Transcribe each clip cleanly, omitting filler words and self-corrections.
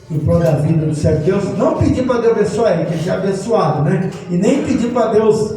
em prol da vida do servo de Deus. Não pedir para Deus abençoar ele, que ele já é abençoado, né? E nem pedir para Deus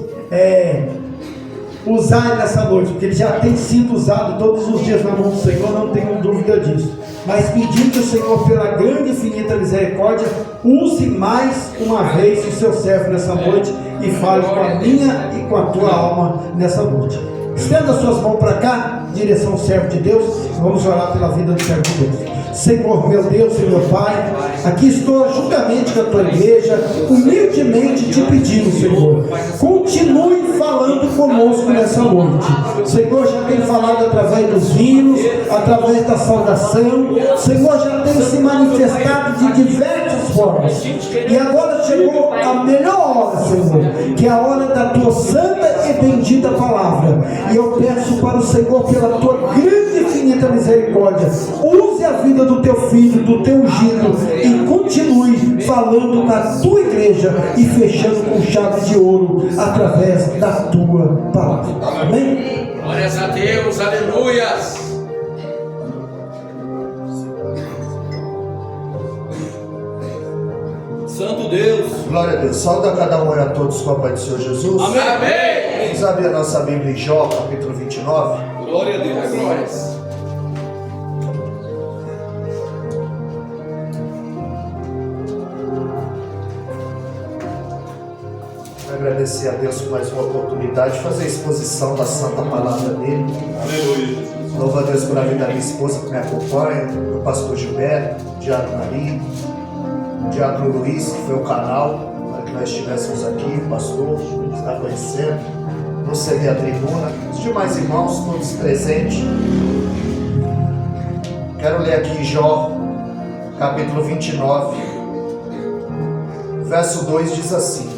usar ele nessa noite, porque ele já tem sido usado todos os dias na mão do Senhor, não tenho dúvida disso. Mas pedir que o Senhor, pela grande e infinita misericórdia, use mais uma vez o seu servo nessa noite e fale com a minha e com a tua alma nessa noite. Estenda suas mãos para cá, em direção ao servo de Deus, e vamos orar pela vida do servo de Deus. Senhor, meu Deus e meu Pai, aqui estou juntamente com a tua igreja, humildemente te pedindo, Senhor, continue falando conosco nessa noite. Senhor, já tem falado através dos hinos, através da saudação. Senhor, já tem se manifestado de diversas formas. E agora chegou a melhor hora, Senhor, que é a hora da tua santa e bendita palavra. E eu peço para o Senhor, pela tua grande e infinita misericórdia, use a vida do teu filho, do teu ungido, e continue falando na tua igreja e fechando com chave de ouro através da tua palavra. Amém? Glórias a Deus, aleluias. Santo Deus. Glória a Deus. Saúde a cada um e a todos com a paz do Senhor Jesus. Amém. Amém. Vamos abrir a nossa Bíblia em Jó, capítulo 29. Glória a Deus. Glórias. Agradecer a Deus por mais uma oportunidade de fazer a exposição da santa palavra dele. Aleluia. Louvo a Deus pela vida da minha esposa que me acompanha, o pastor Gilberto, o Diácono Maria, o Diácono Luiz, que foi o canal para que nós estivéssemos aqui, o pastor que está conhecendo, no CD a tribuna, os demais irmãos, todos presentes. Quero ler aqui Jó, capítulo 29, verso 2 diz assim: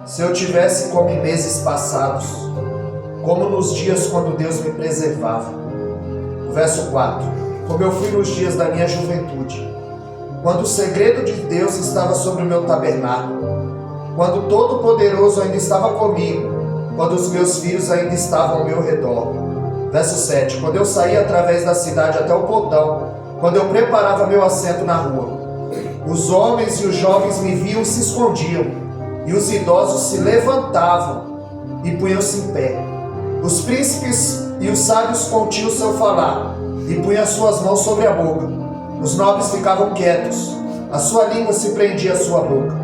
se eu tivesse como em meses passados, como nos dias quando Deus me preservava. O verso 4: como eu fui nos dias da minha juventude, quando o segredo de Deus estava sobre o meu tabernáculo, quando o Todo-Poderoso ainda estava comigo, quando os meus filhos ainda estavam ao meu redor. Verso 7: quando eu saía através da cidade até o portão, quando eu preparava meu assento na rua, os homens e os jovens me viam e se escondiam, e os idosos se levantavam e punham-se em pé. Os príncipes e os sábios continham seu falar e punham as suas mãos sobre a boca. Os nobres ficavam quietos, a sua língua se prendia à sua boca.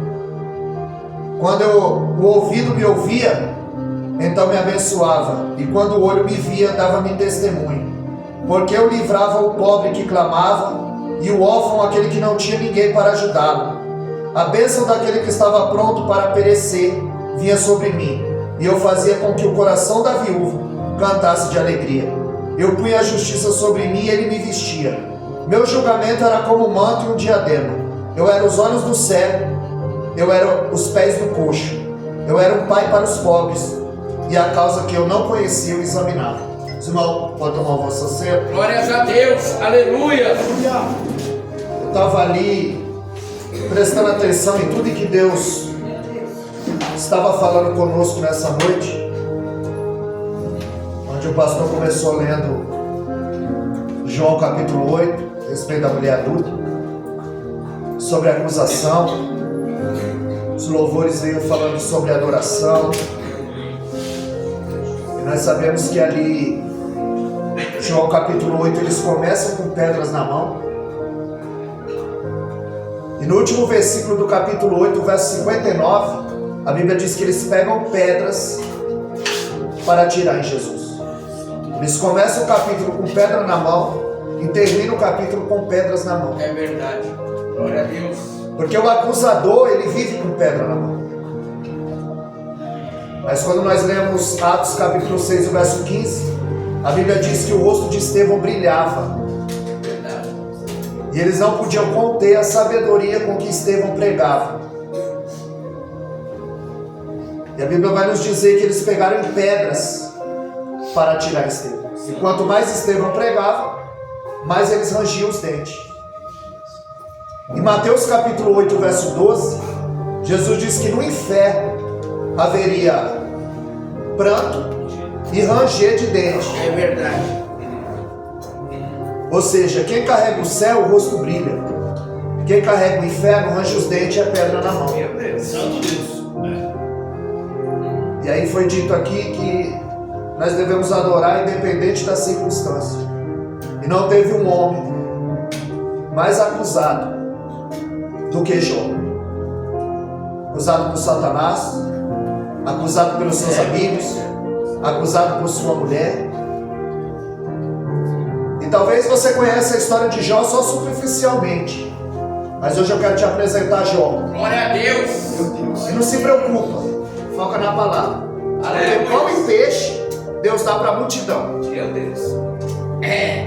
Quando o ouvido me ouvia, então me abençoava, e quando o olho me via, dava-me testemunho. Porque eu livrava o pobre que clamava, e o órfão aquele que não tinha ninguém para ajudá-lo. A bênção daquele que estava pronto para perecer vinha sobre mim, e eu fazia com que o coração da viúva cantasse de alegria. Eu punha a justiça sobre mim e ele me vestia. Meu julgamento era como um manto e um diadema. Eu era os olhos do cego, eu era os pés do coxo. Eu era um pai para os pobres, e a causa que eu não conhecia eu examinava. Os irmãos, pode tomar o vosso assento? Glórias a Deus, aleluia. Eu estava ali prestando atenção em tudo que Deus estava falando conosco nessa noite, onde o pastor começou lendo João capítulo 8, a respeito da mulher adulta, sobre a acusação. Os louvores veio falando sobre a adoração, e nós sabemos que ali, João capítulo 8, eles começam com pedras na mão. E no último versículo do capítulo 8, verso 59, a Bíblia diz que eles pegam pedras para atirar em Jesus. Eles começam o capítulo com pedra na mão e terminam o capítulo com pedras na mão. É verdade. Glória a Deus. Porque o acusador, ele vive com pedra na mão. Mas quando nós lemos Atos capítulo 6, verso 15, a Bíblia diz que o rosto de Estevão brilhava. E eles não podiam conter a sabedoria com que Estevão pregava. E a Bíblia vai nos dizer que eles pegaram em pedras para atirar Estevão. E quanto mais Estevão pregava, mais eles rangiam os dentes. Em Mateus capítulo 8, verso 12, Jesus diz que no inferno haveria pranto e ranger de dentes. É verdade. Ou seja, quem carrega o céu, o rosto brilha. Quem carrega o inferno arranja os dentes e a pedra na mão. Meu Deus. Santo Deus. E aí foi dito aqui que nós devemos adorar independente da circunstância. E não teve um homem mais acusado do que Jó. Acusado por Satanás, acusado pelos seus amigos, acusado por sua mulher. E talvez você conheça a história de Jó só superficialmente. Mas hoje eu quero te apresentar Jó. Glória a Deus. E não se preocupa, foca na palavra. Porque Aleluia. pão e peixe Deus dá para a multidão. Meu Deus. É.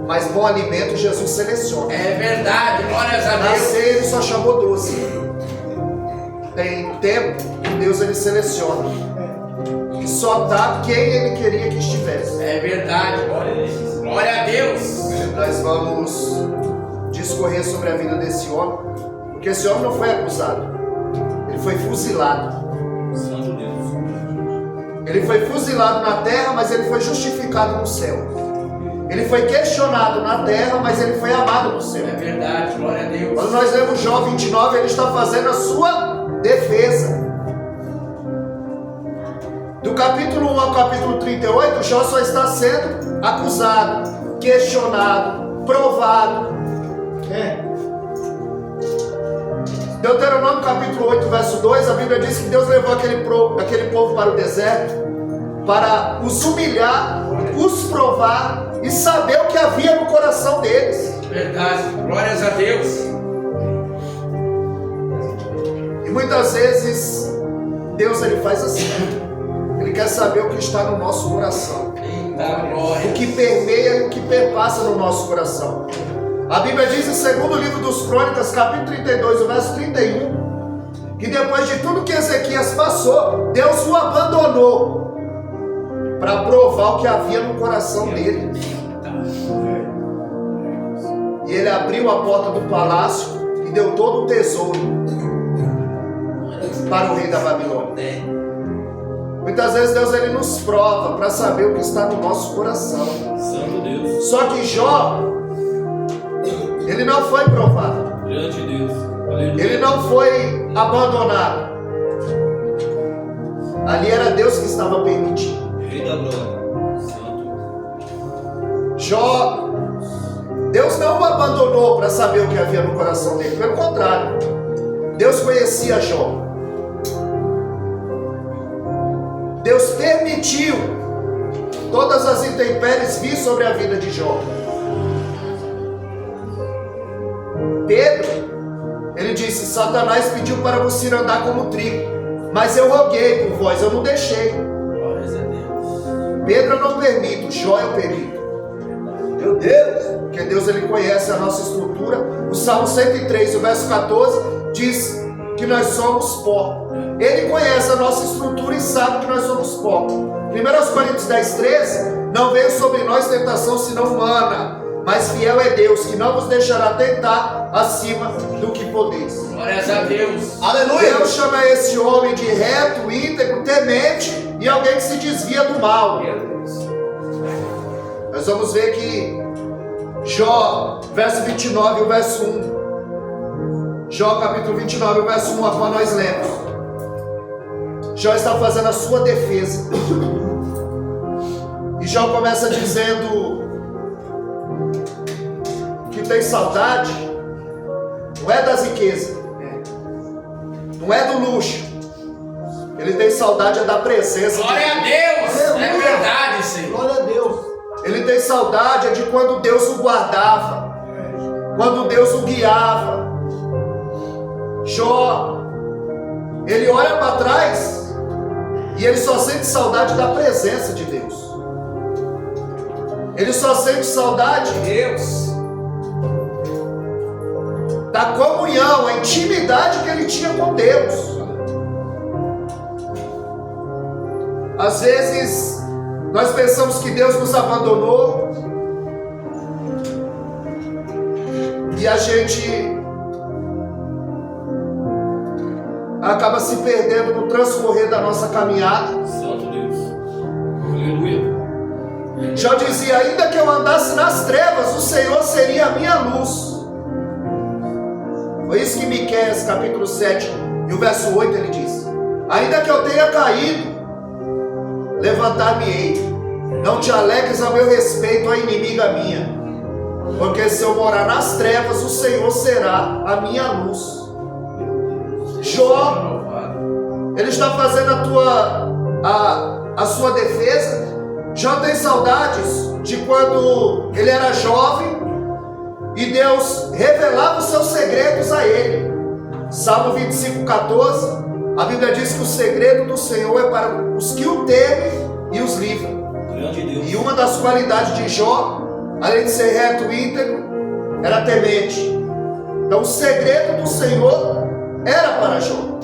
Mas bom alimento Jesus seleciona. É verdade. Glórias a Na Deus. ceia ele só chamou 12. Tem tempo que Deus ele seleciona. E só dá quem ele queria que estivesse. É verdade. Glória a Deus. Nós vamos discorrer sobre a vida desse homem. Porque esse homem não foi acusado. Ele foi fuzilado. Santo Deus. Ele foi fuzilado na terra, mas ele foi justificado no céu. Ele foi questionado na terra, mas ele foi amado no céu. É verdade. Glória a Deus. Quando nós lemos Jó 29, ele está fazendo a sua defesa. Do capítulo 1 ao capítulo 38, Jó só está sendo acusado, questionado, provado. Deuteronômio capítulo 8, verso 2, a Bíblia diz que Deus levou aquele povo para o deserto para os humilhar, os provar e saber o que havia no coração deles. Verdade. Glórias a Deus. E muitas vezes Deus ele faz assim. Ele quer saber o que está no nosso coração, Eita glória. o que permeia e o que perpassa no nosso coração. A Bíblia diz em segundo livro dos Crônicas, capítulo 32, o verso 31, que depois de tudo que Ezequias passou, Deus o abandonou para provar o que havia no coração dele. E ele abriu a porta do palácio e deu todo o tesouro para o rei da Babilônia. Muitas vezes Deus ele nos prova para saber o que está no nosso coração. Santo Deus. Só que Jó, ele não foi provado. Grande Deus. Aleluia. Ele não foi abandonado. Ali era Deus que estava permitindo. Rei da glória. Santo. Jó, Deus não o abandonou para saber o que havia no coração dele. Pelo contrário, Deus conhecia Jó. Deus permitiu todas as intempéries vir sobre a vida de Jó. Pedro, ele disse: Satanás pediu para você andar como trigo, mas eu roguei por vós, eu não deixei. Glórias a Deus. Pedro eu não permito, Jó eu permito. Meu Deus, porque Deus ele conhece a nossa estrutura. O Salmo 103, o verso 14 diz que nós somos pó. Ele conhece a nossa estrutura e sabe que nós somos pó. 1 Coríntios 10, 13, não veio sobre nós tentação senão humana, mas fiel é Deus, que não vos deixará tentar acima do que podeis. Glórias a Deus. Aleluia! Deus chama esse homem de reto, íntegro, temente e alguém que se desvia do mal. Meu Deus. Nós vamos ver que Jó, verso 29 e o verso 1. Jó capítulo 29, o verso 1, a qual nós lemos. Jó está fazendo a sua defesa. E Jó começa dizendo que tem saudade, não é das riquezas, não é do luxo. Ele tem saudade é da presença. Glória a Deus. É verdade, Senhor. Glória a Deus. Ele tem saudade é de quando Deus o guardava, quando Deus o guiava. Jó, ele olha para trás e ele só sente saudade da presença de Deus. Ele só sente saudade Deus. da comunhão, a intimidade que ele tinha com Deus. Às vezes nós pensamos que Deus nos abandonou e a gente acaba se perdendo no transcorrer da nossa caminhada. Santo Deus. Aleluia. Jó dizia: ainda que eu andasse nas trevas, o Senhor seria a minha luz. Foi isso que Miqueias capítulo 7 e o verso 8 ele diz: ainda que eu tenha caído, levantar-me-ei. Não te alegres a meu respeito, a inimiga minha, porque se eu morar nas trevas, o Senhor será a minha luz. Jó, ele está fazendo a sua defesa. Jó tem saudades de quando ele era jovem e Deus revelava os seus segredos a ele. Salmo 25:14, a Bíblia diz que o segredo do Senhor é para os que o temem e os livra. E uma das qualidades de Jó, além de ser reto e íntegro, era temente. Então o segredo do Senhor era para Jó.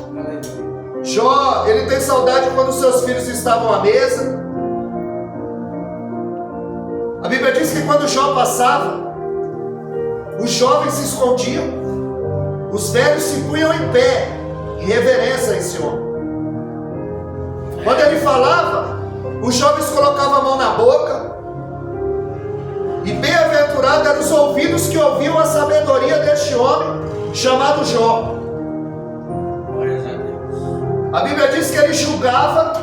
Jó, ele tem saudade quando seus filhos estavam à mesa. A Bíblia diz que quando Jó passava, os jovens se escondiam, os velhos se punham em pé, em reverência a esse homem. Quando ele falava, os jovens colocavam a mão na boca, e bem-aventurados eram os ouvidos que ouviam a sabedoria deste homem, chamado Jó. A Bíblia diz que ele julgava,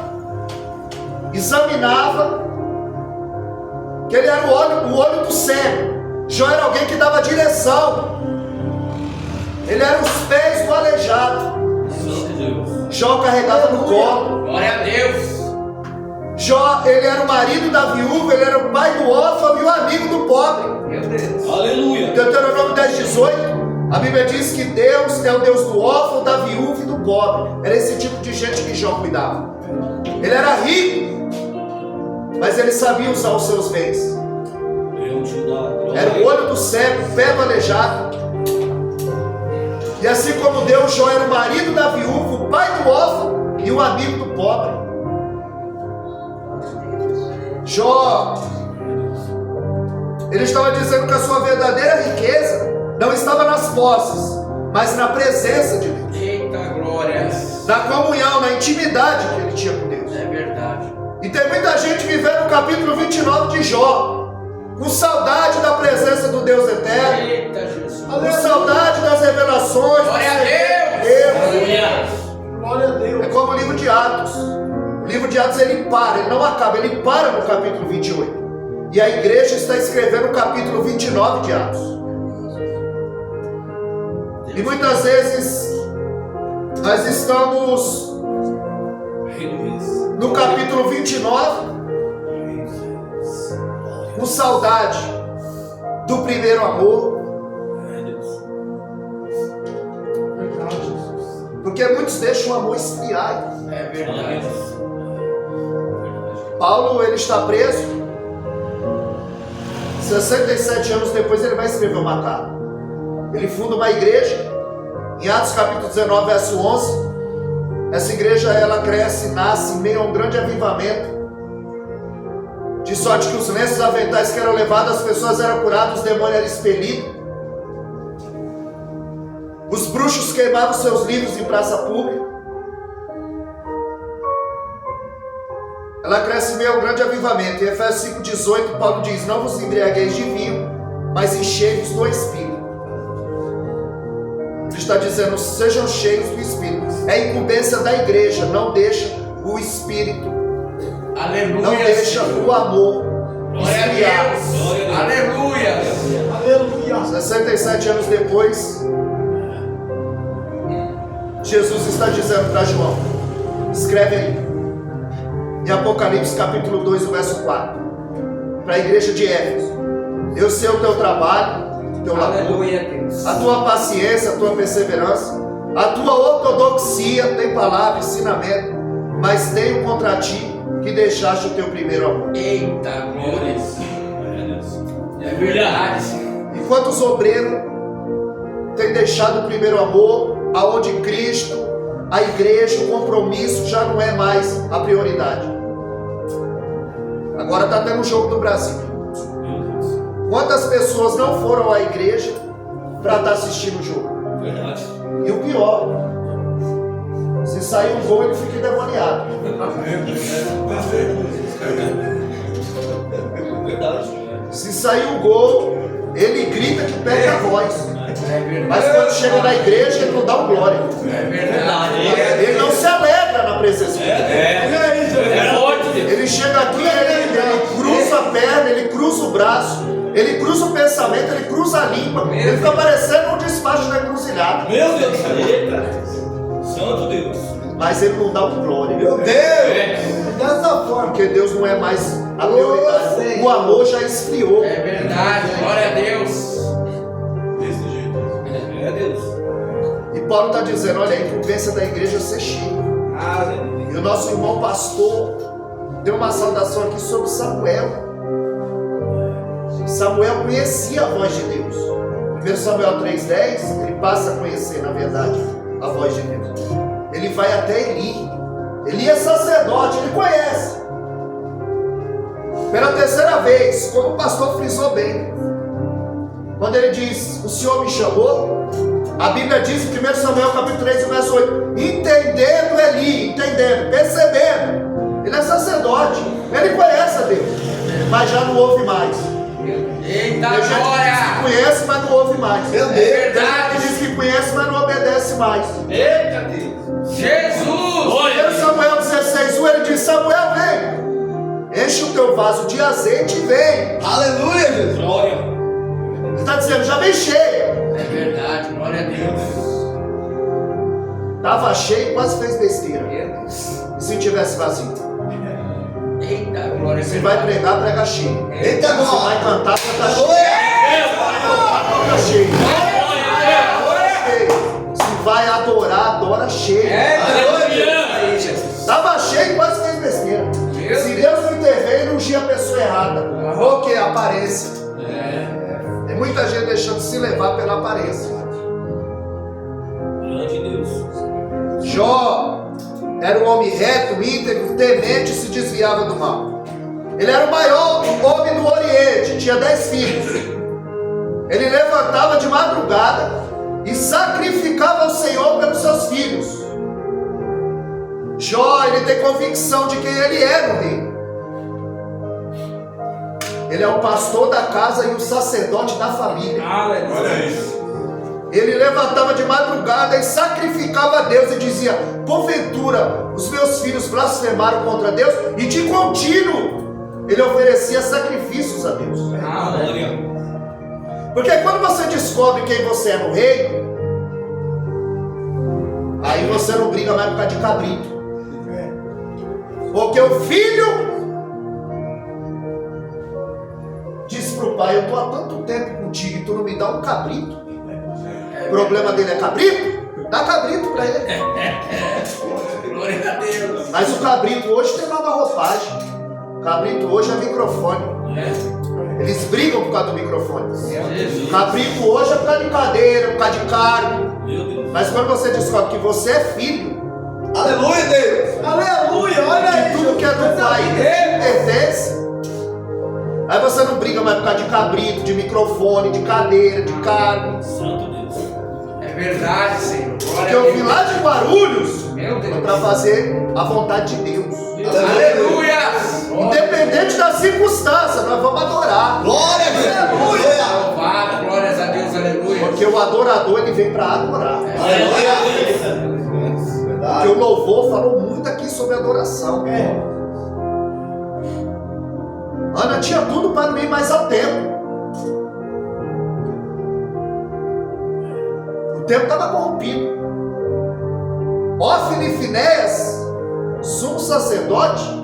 examinava, que ele era o olho do cego. Jó era alguém que dava direção. Ele era os pés do aleijado. Jó carregava no colo. Glória a Deus. Jó, ele era o marido da viúva, ele era o pai do órfão e o amigo do pobre. Meu Deus. Aleluia. Deuteronômio 10:18, a Bíblia diz que Deus é o Deus do órfão, da viúva e do pobre. Era esse tipo de gente que Jó cuidava. Ele era rico, mas ele sabia usar os seus bens. Era o olho do cego, o pé do aleijado. E assim como Deus, Jó era o marido da viúva, o pai do órfão e o amigo do pobre. Jó, ele estava dizendo que a sua verdadeira riqueza não estava nas posses, mas na presença de Deus. Eita glória. Na comunhão, na intimidade que ele tinha com Deus. É verdade. E tem muita gente vivendo o capítulo 29 de Jó, com saudade da presença do Deus eterno, Eita Jesus. com saudade das revelações. Glória a Deus. Glória a Deus. É como o livro de Atos. O livro de Atos ele não acaba, ele para no capítulo 28. E a igreja está escrevendo o capítulo 29 de Atos. E muitas vezes nós estamos no capítulo 29 com saudade do primeiro amor. Porque muitos deixam o amor esfriar. É verdade. Paulo, ele está preso. 67 anos depois ele vai escrever uma carta. Ele funda uma igreja. Em Atos capítulo 19, verso 11. Essa igreja, ela cresce, nasce em meio a um grande avivamento. De sorte que os lenços aventais que eram levados, as pessoas eram curadas, os demônios eram expelidos. Os bruxos queimavam seus livros em praça pública. Ela cresce em meio a um grande avivamento. Em Efésios 5,18, Paulo diz: não vos embriagueis de vinho, mas enchei-vos do Espírito. Ele está dizendo: sejam cheios do Espírito. É incumbência da igreja, não deixa o Espírito, Aleluia. não deixa o amor Glória a esfriar. Deus. Aleluia. Aleluia. 67 anos depois, Jesus está dizendo para João: escreve aí, em Apocalipse capítulo 2, o verso 4, para a igreja de Éfeso: eu sei o teu trabalho, teu labor, Aleluia, Deus. a tua paciência, a tua perseverança, a tua ortodoxia, tem palavra, ensinamento, mas tenho contra ti que deixaste o teu primeiro amor. Eita glória. É verdade. E quantos obreiros têm deixado o primeiro amor, aonde Cristo, a igreja, o compromisso já não é mais a prioridade? Agora está tendo um jogo do Brasil. Quantas pessoas não foram à igreja para estar assistindo o jogo? Verdade. E o pior, se sair um gol, ele fica endemoniado. Verdade. Se sair um gol, ele grita que perde a voz. Mas quando chega na igreja, ele não dá o glória. É verdade. Ele não se alegra na presença de Deus. É forte, Deus. Ele chega aqui, ele cruza a perna, ele cruza o braço, ele cruza o pensamento, ele cruza a língua. Ele fica parecendo um despacho da encruzilhada. Meu Deus. Eita. Santo Deus. Mas ele não dá o glória. Meu Deus! Dessa forma. Porque Deus não é mais a prioridade. O amor já esfriou. É verdade. Glória a Deus. Desse jeito. É Deus. E Paulo está dizendo, olha, a incumbência da igreja é ser cheia. E o nosso irmão pastor deu uma saudação aqui sobre Samuel. Samuel conhecia a voz de Deus. 1 Samuel 3,10, ele passa a conhecer, na verdade, a voz de Deus. Ele vai até Eli. Eli é sacerdote, ele conhece. Pela terceira vez, como o pastor frisou bem, quando ele diz, o Senhor me chamou, a Bíblia diz em 1 Samuel capítulo 3, verso 8, entendendo Eli, entendendo, percebendo, ele é sacerdote, ele conhece a Deus, mas já não ouve mais. Eita, Tem gente que diz que glória. conhece, mas não ouve mais. Meu É Deus! Tem gente verdade. que diz que conhece, mas não obedece mais. Eita Deus. Jesus. 1 Samuel 16, ele diz, Samuel, vem, enche o teu vaso de azeite e vem. Aleluia, Jesus! Glória. Ele está dizendo, já vem cheio. É verdade. Glória a Deus. Estava cheio e quase fez besteira. Meu Deus. E se tivesse vazio? Eita, glória a Se Deus. vai pregar, prega cheio. Eita, Se vai glória! cantar, canta cheio. Aleluia! Canta cheio. Se vai adorar, adora cheio. Estava cheio e quase fez besteira. Se Deus não intervém, ele ungia a pessoa errada. Porque a aparência. Tem muita gente deixando se levar pela aparência. Grande Deus. Jó era um homem reto, íntegro, temente e se desviava do mal. Ele era o maior homem do Oriente, tinha 10 filhos. Ele levantava de madrugada e sacrificava ao Senhor pelos seus filhos. Jó, ele tem convicção de quem ele é no reino. Ele é o pastor da casa e o sacerdote da família. Olha isso. Ele levantava de madrugada e sacrificava a Deus e dizia, porventura os meus filhos blasfemaram contra Deus, e de contínuo ele oferecia sacrifícios a Deus. Glória. Porque quando você descobre quem você é no reino, aí você não briga mais por causa de cabrito. Porque o filho diz pro pai, eu estou há tanto tempo contigo e tu não me dá um cabrito. O problema dele é cabrito? Dá cabrito para ele. Glória a Deus. Mas o cabrito hoje tem nova roupagem. O cabrito hoje é microfone. Eles brigam por causa do microfone. O cabrito hoje é por causa de cadeira, por causa de cargo. Meu Deus. Mas quando você descobre que você é filho, Aleluia, Deus! Aleluia! Olha que aí! tudo que é do pai te pertence, aí você não briga mais por causa de cabrito, de microfone, de cadeira, de cargo. Santo Deus. É verdade, Senhor. Porque Glória a eu vim Deus. lá de Guarulhos Meu Deus. para fazer a vontade de Deus. Aleluia. Independente da circunstância, nós vamos adorar. Glória a Deus! Aleluia! Louvado, glórias a Deus, aleluia. Porque o adorador ele vem para adorar. Aleluia! Porque o louvor falou muito aqui sobre adoração. Ana tinha tudo para não ir mais ao templo. O templo estava corrompido. Ófine e Finéias, sumo sacerdote.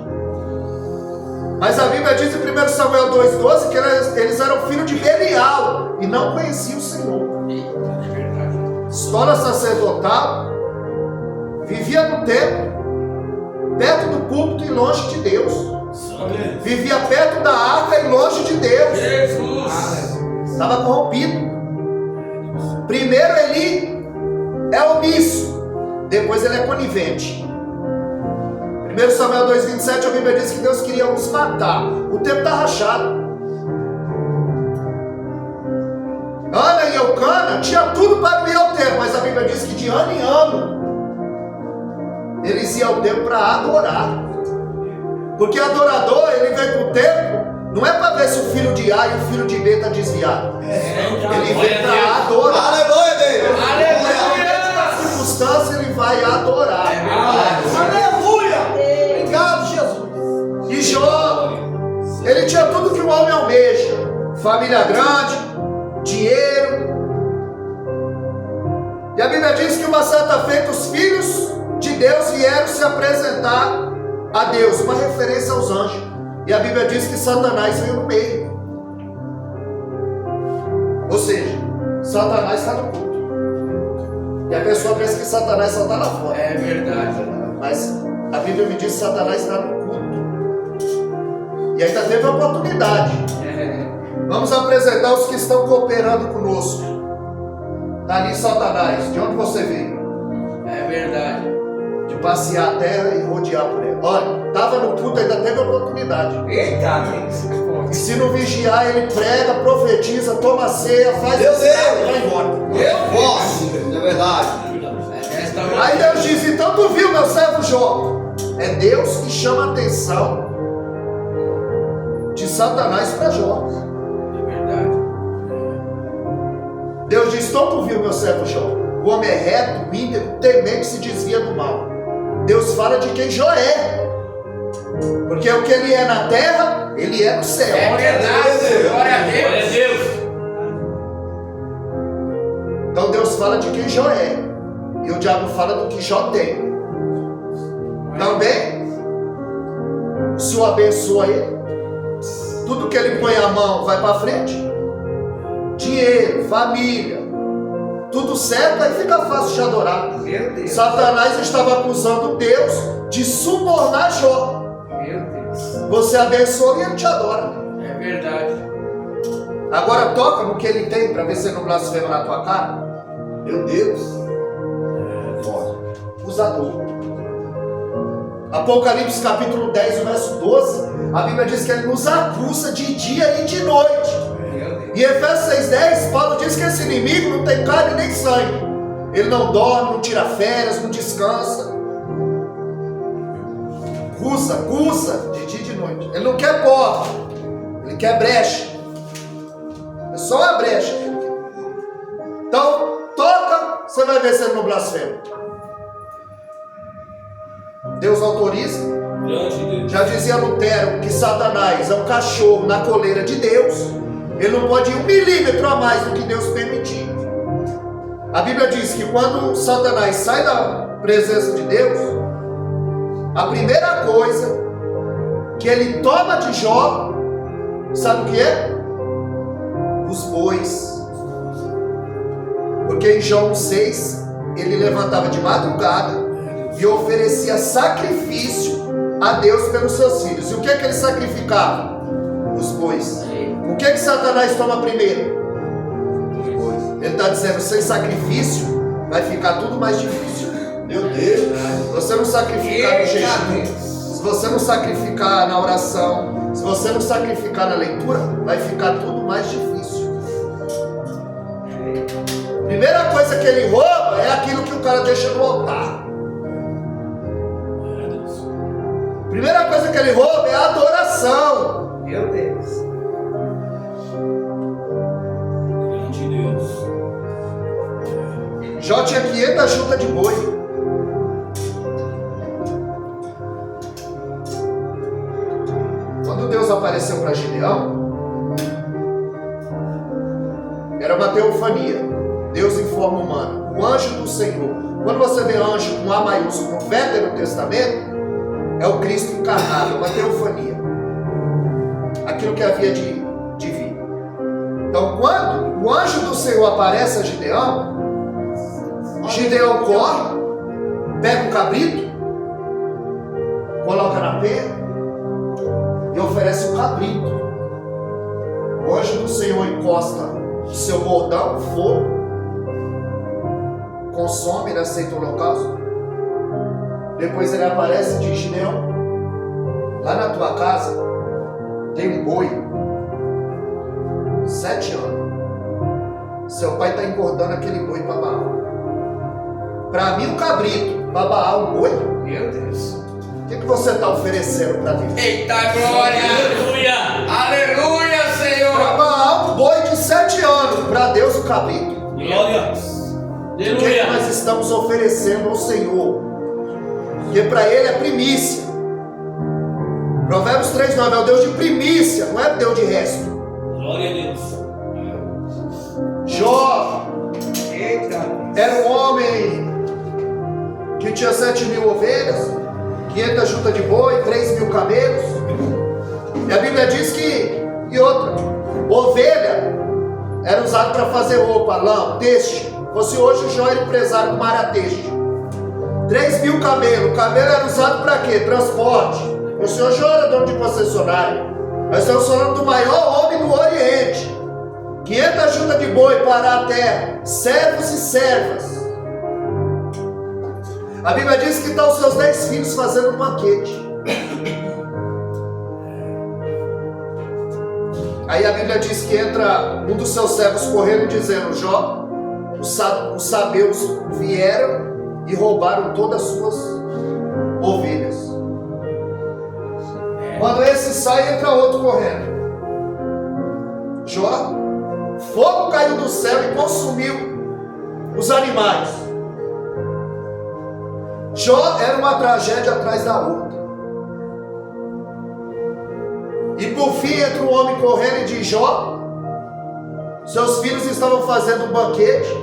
Mas a Bíblia diz em 1 Samuel 2,12 que eles eram filhos de Belial e não conheciam o Senhor. É verdade. História sacerdotal, vivia no templo, perto do púlpito e longe de Deus. Vivia perto da arca e longe de Deus. Jesus. Estava corrompido. Primeiro ele é omisso, depois ele é conivente. 1 Samuel 2,27 a Bíblia diz que Deus queria os matar. O tempo está rachado. Ana e Eucana tinha tudo para ir ao templo, mas a Bíblia diz que de ano em ano eles iam ao templo para adorar. Porque adorador, ele vem para o templo Não é para ver se o filho de A e o filho de B está desviado. Ele vem para adorar. Aleluia, Deus. Independente da circunstância, ele vai adorar. Aleluia! Obrigado, Jesus. E Jó, ele tinha tudo que o homem almeja: família grande, dinheiro. E a Bíblia diz que uma certa feita os filhos de Deus vieram se apresentar a Deus, uma referência aos anjos. E a Bíblia diz que Satanás veio no meio. Ou seja, Satanás está no culto. E a pessoa pensa que Satanás só está lá fora. É verdade. Mas a Bíblia me diz que Satanás está no culto. E ainda teve a oportunidade. Vamos apresentar os que estão cooperando conosco. Está ali Satanás. De onde você veio? É verdade. De passear a terra e rodear por ela. Olha, estava no culto, ainda teve a oportunidade. Eita, E se não vigiar, ele prega, profetiza, toma ceia, faz Meu isso Deus! e vai embora. Posso, é verdade. Aí Deus diz: então tu viu meu servo Jó? É Deus que chama a atenção de Satanás para Jó. É verdade. Deus diz: então tu viu meu servo Jó? O homem é reto, íntegro, temente, se desvia do mal. Deus fala de quem Jó é. Porque o que ele é na terra, ele é no céu. É verdade. Glória a Deus. Então Deus fala de quem Jó é. E o diabo fala do que Jó tem. Também, se o abençoa ele, tudo que ele põe a mão vai para frente. Dinheiro, família, tudo certo, aí fica fácil de adorar. Meu Deus. Satanás estava acusando Deus de subornar Jó. Meu Deus. Você abençoa e ele te adora. É verdade. Agora toca no que ele tem para ver se ele não blasfema na tua cara. Meu Deus. Acusador. Apocalipse capítulo 10, verso 12, a Bíblia diz que ele nos acusa de dia e de noite. Meu Deus. E Efésios 6,10, Paulo diz que esse inimigo não tem carne nem sangue. Ele não dorme, não tira férias, não descansa. Acusa de dia e de noite. Ele não quer porta, ele quer brecha. É só uma brecha. Então, toca, você vai ver se ele não blasfema. Deus autoriza. Já dizia Lutero que Satanás é um cachorro na coleira de Deus. Ele não pode ir 1 milímetro a mais do que Deus permitir. A Bíblia diz que quando Satanás sai da presença de Deus, a primeira coisa que ele toma de Jó, sabe o que é? Os bois. Porque em Jó 1,6 ele levantava de madrugada e oferecia sacrifício a Deus pelos seus filhos. E o que é que ele sacrificava? Os bois. O que é que Satanás toma primeiro? Ele está dizendo: sem sacrifício vai ficar tudo mais difícil. Meu Deus. Se você não sacrificar no jejum, se você não sacrificar na oração, se você não sacrificar na leitura, vai ficar tudo mais difícil. Primeira coisa que ele rouba é aquilo que o cara deixa no altar. Primeira coisa que ele rouba é a adoração. Meu Deus. Jó tinha 500 juntas de boi. Quando Deus apareceu para Gideão, era uma teofania. Deus em forma humana, o anjo do Senhor. Quando você vê anjo com A maiúsculo no Velho Testamento, é o Cristo encarnado, uma teofania. Aquilo que havia de vir. Então, quando o anjo do Senhor aparece a Gideão, Gideão corre, pega um cabrito, coloca na pena e oferece um cabrito. O anjo do Senhor encosta o seu bordão, fogo, consome, ele aceita o holocausto. Depois ele aparece e diz: Gideão, lá na tua casa tem um boi, 7 anos. Seu pai está engordando aquele boi para Baal. Para mim um cabrito, para Baal um boi. Meu Deus. O que você está oferecendo para Deus? Eita glória! Aleluia, Senhor. Para Baal, um boi de 7 anos. Para Deus, o cabrito. Glória. O que que nós estamos oferecendo ao Senhor? Porque para Ele é primícia. Provérbios 3:9 é o Deus de primícia, não é Deus de resto. Glória a Deus. Jó era um homem que tinha 7.000 ovelhas, 500 juntas de boi, 3.000 camelos. E a Bíblia diz que, e outra, ovelha era usado para fazer roupa, lã, têxtil. Fosse hoje o Jó era empresário do área têxtil. 3.000 camelos. O camelo era usado para quê? Transporte. O senhor Jó era dono de concessionária. Nós estamos falando do maior homem do Oriente. 500 juntas de boi para a terra, servos e servas. A Bíblia diz que estão os seus 10 filhos fazendo um banquete. Aí a Bíblia diz que entra um dos seus servos correndo dizendo: Jó, os sabeus vieram e roubaram todas as suas ovelhas. Quando esse sai, entra outro correndo. Jó, fogo caiu do céu e consumiu os animais. Jó era uma tragédia atrás da outra. E por fim entra um homem correndo e diz: Jó, seus filhos estavam fazendo um banquete,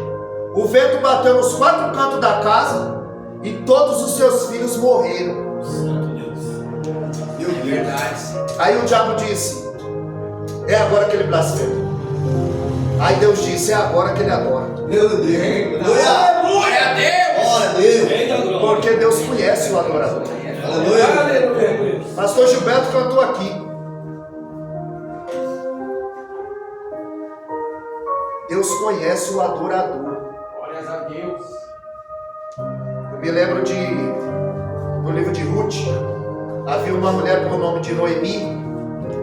o vento bateu nos 4 cantos da casa e todos os seus filhos morreram. Santo Deus. É verdade. Aí o diabo disse: é agora que ele blasfema. Aí Deus disse: é agora que ele adora. Meu Deus. Aleluia. Glória a Deus. Glória a Deus. Eita, glória. Porque Deus conhece o adorador. Aleluia. Pastor Gilberto cantou aqui. Deus conhece o adorador. Glórias a Deus. Eu me lembro no livro de Ruth. Havia uma mulher com o nome de Noemi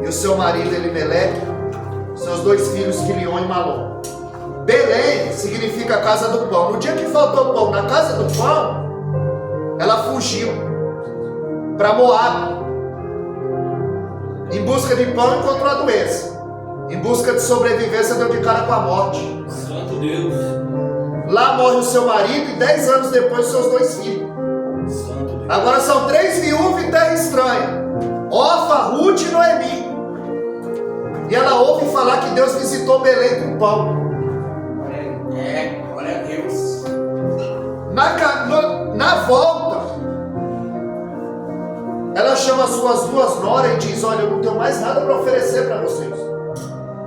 e o seu marido Elimeleque, seus 2 filhos Quilion e Malom. Belém significa casa do pão. No dia que faltou pão na casa do pão, ela fugiu para Moab. Em busca de pão, encontrou a doença. Em busca de sobrevivência, deu de cara com a morte. Santo Deus. Lá morre o seu marido e 10 anos depois, seus 2 filhos. Santo Deus. Agora são 3 viúvas em terra estranha: Orfa, Ruth e Noemi. E ela ouve falar que Deus visitou Belém com pão. Glória a Deus. Na volta, ela chama as suas 2 noras e diz: olha, eu não tenho mais nada para oferecer para vocês.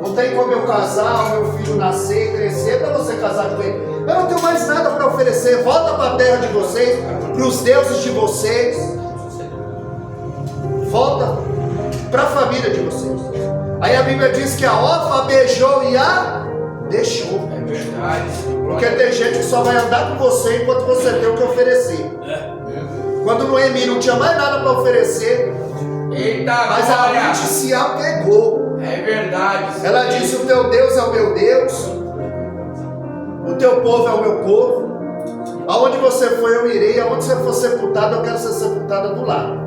Não tem como eu casar, o meu filho nascer e crescer para você casar com ele. Eu não tenho mais nada para oferecer. Volta para a terra de vocês, para os deuses de vocês. Volta para a família de vocês. Aí a Bíblia diz que a Orfa beijou e a deixou. É verdade. Porque tem gente que só vai andar com você enquanto você tem o que oferecer. Quando Noemi não tinha mais nada para oferecer, Eita, mas a glória. Ruth se apegou. É verdade. Ela disse: o teu Deus é o meu Deus, o teu povo é o meu povo. Aonde você for eu irei, aonde você for sepultado eu quero ser sepultada do lado.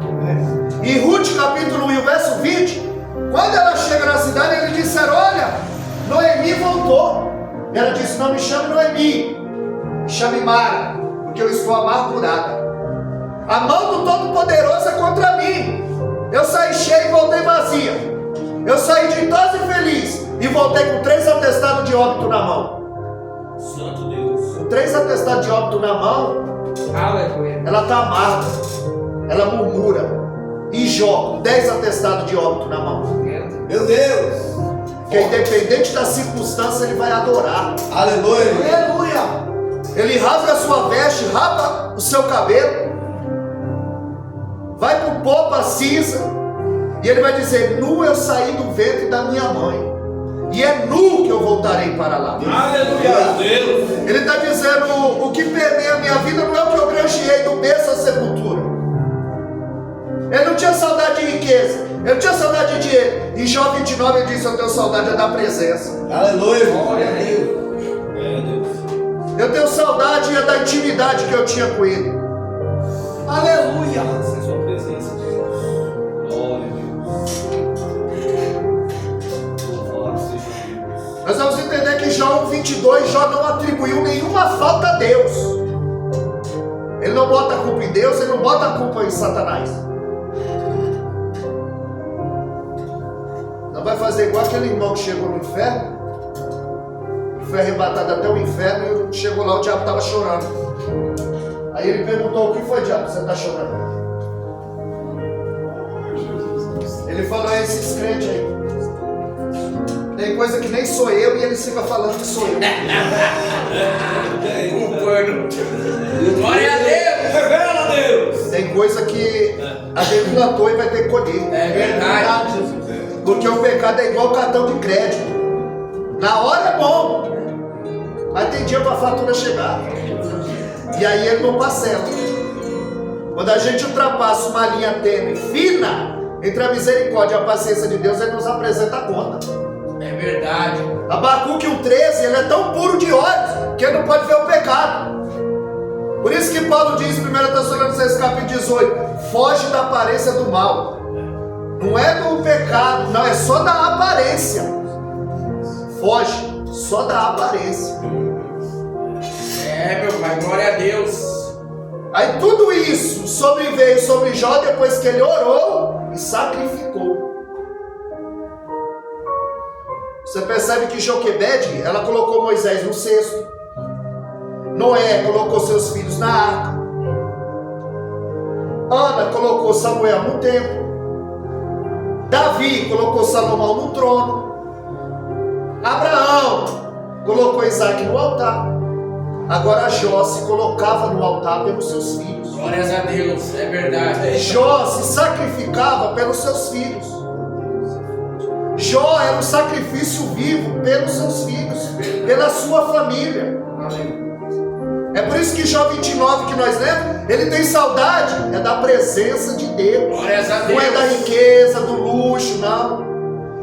E Ruth capítulo 1 verso 20, quando ela chega na cidade, eles disseram: olha, Noemi voltou. E ela disse: não me chame Noemi, me chame Mara, porque eu estou amargurada. A mão do Todo-Poderoso é contra mim. Eu saí cheio e voltei vazia. Eu saí ditosa e feliz e voltei com 3 atestados de óbito na mão. Santo Deus. Com 3 atestados de óbito na mão, Aleluia. ela está amarga, ela murmura. E Jó, 10 atestados de óbito na mão. Meu Deus. Que independente da circunstância, ele vai adorar. Aleluia. Aleluia. Ele rasga a sua veste, rapa o seu cabelo, vai para o pó, para a cinza. E ele vai dizer: nu eu saí do ventre da minha mãe, e é nu que eu voltarei para lá. Aleluia. Deus. Ele está dizendo: o que permeia a minha vida não é o que eu granjeei do berço à sepultura. Ele não tinha saudade de riqueza, ele não tinha saudade de dinheiro. Em Jó 29 ele disse: eu tenho saudade da presença. Aleluia. Glória a Deus. É Deus. Eu tenho saudade da intimidade que eu tinha com ele. Aleluia. Sem sua presença, Jesus. Glória a Deus. Nós vamos entender que Jó 1:22, Jó não atribuiu nenhuma falta a Deus. Ele não bota a culpa em Deus, ele não bota a culpa em Satanás. Não vai fazer igual aquele irmão que chegou no inferno, foi arrebatado até o inferno, e chegou lá, o diabo estava chorando. Aí ele perguntou: o que foi, diabo? Você está chorando? Ele falou: é esses crentes aí. Tem coisa que nem sou eu e eles ficam falando que sou eu. Culpando. Glória a Deus. Revela, Deus. Tem coisa que a gente plantou e vai ter que colher. É verdade. Porque o pecado é igual cartão de crédito. Na hora é bom, mas tem dia para a fatura chegar. E aí ele não parcela. Quando a gente ultrapassa uma linha tênue, fina, entre a misericórdia e a paciência de Deus, ele nos apresenta a conta. É verdade. Abacuque 1:13, ele é tão puro de olhos que ele não pode ver o pecado. Por isso que Paulo diz em 1 Tessalonicenses capítulo 18: foge da aparência do mal. Não é do pecado, não, é só da aparência. Foge, só da aparência. É, meu pai, glória a Deus. Aí tudo isso sobreveio sobre Jó depois que ele orou e sacrificou. Você percebe que Joquebede, ela colocou Moisés no cesto. Noé colocou seus filhos na arca. Ana colocou Samuel no templo. Davi colocou Salomão no trono. Abraão colocou Isaac no altar. Agora Jó se colocava no altar pelos seus filhos. Glórias a Deus, é verdade. Jó se sacrificava pelos seus filhos. Jó era um sacrifício vivo pelos seus filhos, pela sua família. É por isso que Jó 29 que nós lemos, ele tem saudade, é da presença de Deus. Glórias a Deus. Não é da riqueza, do luxo, não.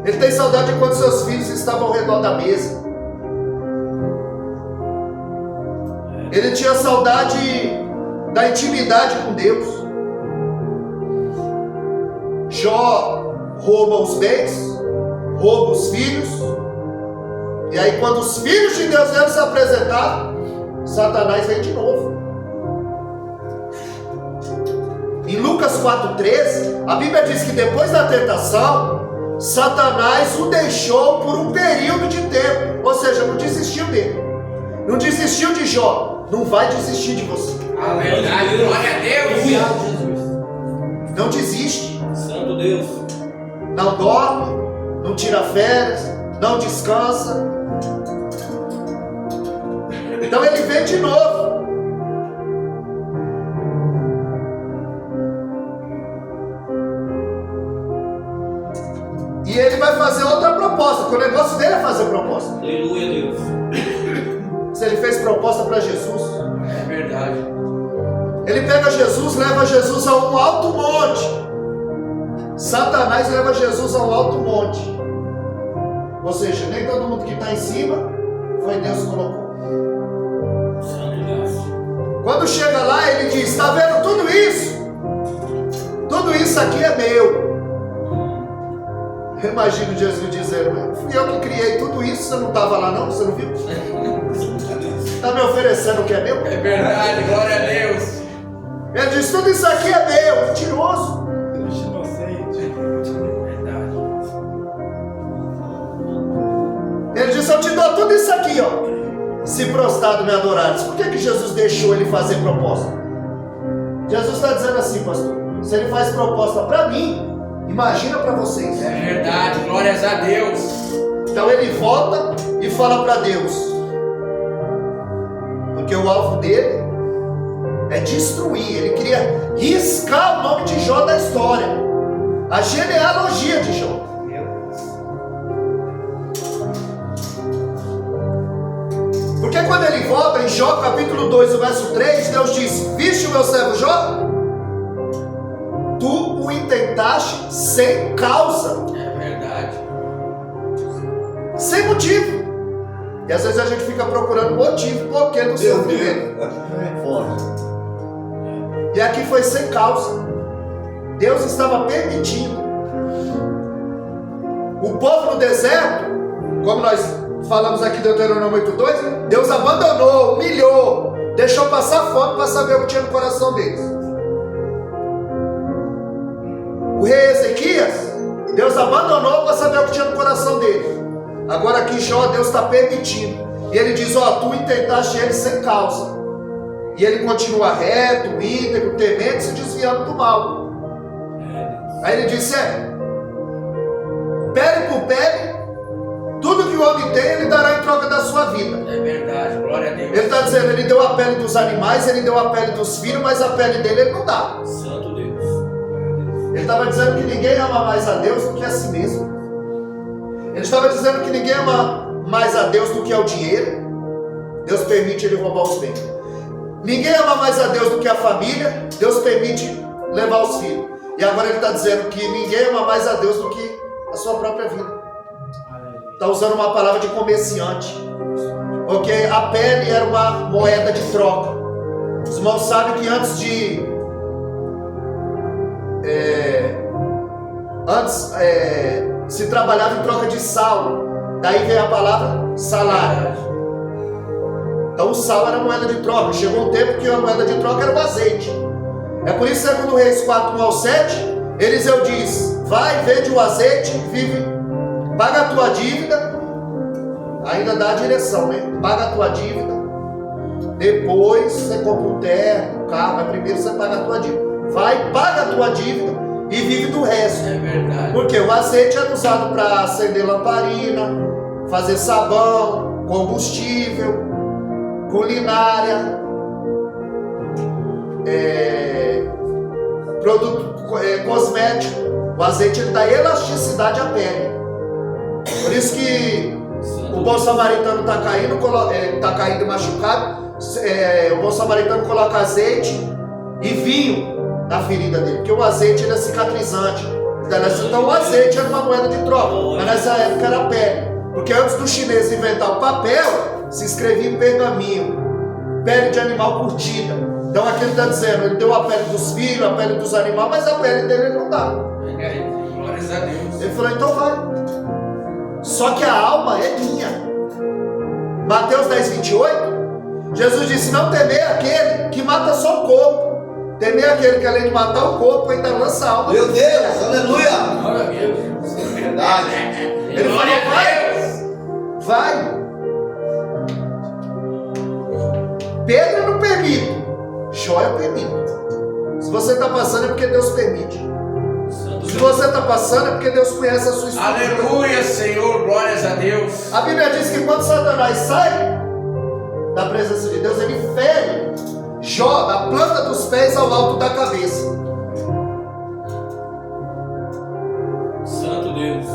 Ele tem saudade de quando seus filhos estavam ao redor da mesa. Ele tinha saudade da intimidade com Deus. Jó rouba os bens, rouba os filhos. E aí quando os filhos de Deus vêm se apresentar, Satanás vem de novo. Em Lucas 4,13, a Bíblia diz que depois da tentação, Satanás o deixou por um período de tempo. Ou seja, não desistiu dele. Não desistiu de Jó. Não vai desistir de você. A verdade, glória a Deus. Não desiste. Santo Deus. Não dorme, não tira férias, não descansa. Então ele vem de novo. E ele vai fazer outra proposta, porque o negócio dele é fazer proposta. Aleluia, Deus. Se ele fez proposta para Jesus, É verdade. ele pega Jesus, leva Jesus a um alto monte. Satanás leva Jesus a um alto monte. Ou seja, nem todo mundo que está em cima foi Deus que colocou. Santo Deus. Quando chega lá, ele diz: está vendo tudo isso? Tudo isso aqui é meu. Eu imagino Jesus dizendo: fui eu que criei tudo isso, você não estava lá não? Você não viu? Está me oferecendo o que é meu? É verdade, glória a Deus. Ele diz: tudo isso aqui é meu. Mentiroso. Verdade. Ele diz: eu te dou tudo isso aqui, ó, se prostrado me adorares. Por que Jesus deixou ele fazer proposta? Jesus está dizendo assim, pastor: se ele faz proposta para mim, imagina para vocês. É verdade, glórias a Deus. Então ele volta e fala para Deus, porque o alvo dele é destruir. Ele queria riscar o nome de Jó da história, a genealogia de Jó. Porque quando ele volta em Jó capítulo 2, o verso 3, Deus diz: viste o meu servo Jó? Tu o intentaste sem causa. É verdade. Sem motivo. E às vezes a gente fica procurando motivo porque do sofrimento. E aqui foi sem causa. Deus estava permitindo. O povo no deserto, como nós falamos aqui em Deuteronômio 8:2, Deus abandonou, humilhou, deixou passar fome para saber o que tinha no coração deles. O rei Ezequias, Deus abandonou para saber o que tinha no coração deles. Agora aqui Jó, Deus está permitindo. E ele diz, tu intentaste ele sem causa. E ele continua reto, íntegro, temente, se desviando do mal. Aí ele disse, pele por pele, tudo que o homem tem, ele dará em troca da sua vida. É verdade, glória a Deus. Ele está dizendo, ele deu a pele dos animais, ele deu a pele dos filhos, mas a pele dele ele não dá. Santo Deus. Ele estava dizendo que ninguém ama mais a Deus do que a si mesmo. Ele estava dizendo que ninguém ama mais a Deus do que ao dinheiro. Deus permite ele roubar os bens. Ninguém ama mais a Deus do que a família. Deus permite levar os filhos. E agora ele está dizendo que ninguém ama mais a Deus do que a sua própria vida. Está usando uma palavra de comerciante. Porque a pele era uma moeda de troca. Os irmãos sabem que antes se trabalhava em troca de sal. Daí veio a palavra salário. Então o sal era moeda de troca. Chegou um tempo que a moeda de troca era o azeite. É por isso, segundo Reis 4:1-7, Eliseu diz, vai, vende o azeite, vive, paga a tua dívida. Ainda dá a direção, né? Paga a tua dívida. Depois você compra um terno, um carro, mas primeiro você paga a tua dívida. Vai, paga a tua dívida e vive do resto. É verdade. Porque o azeite era usado para acender lamparina, fazer sabão, combustível, culinária, produto cosmético. O azeite ele dá elasticidade à pele. Por isso que o bom samaritano está caindo machucado. O bom samaritano coloca azeite e vinho na ferida dele, porque o azeite ele é cicatrizante. Então o azeite era uma moeda de troca, mas nessa época era pele, porque antes do chinês inventar o papel, se escrevia em pergaminho, pele de animal curtida. Então aqui ele está dizendo, ele deu a pele dos filhos, a pele dos animais, mas a pele dele ele não dá. Glórias a Deus. Ele falou, então vai. Só que a alma é minha. Mateus 10:28, Jesus disse, não temer aquele que mata só o corpo. Temer aquele que além de matar o corpo ainda lança a alma. Meu Deus, aleluia. Glória a Deus. É verdade. Ele falou, vai. Pedro eu não permito. Jó eu permito. Se você está passando é porque Deus permite. Se você está passando é porque Deus conhece a sua história. Aleluia, Senhor, glórias a Deus. A Bíblia diz que quando Satanás sai da presença de Deus, ele fere Jó da planta dos pés ao alto da cabeça. Santo Deus.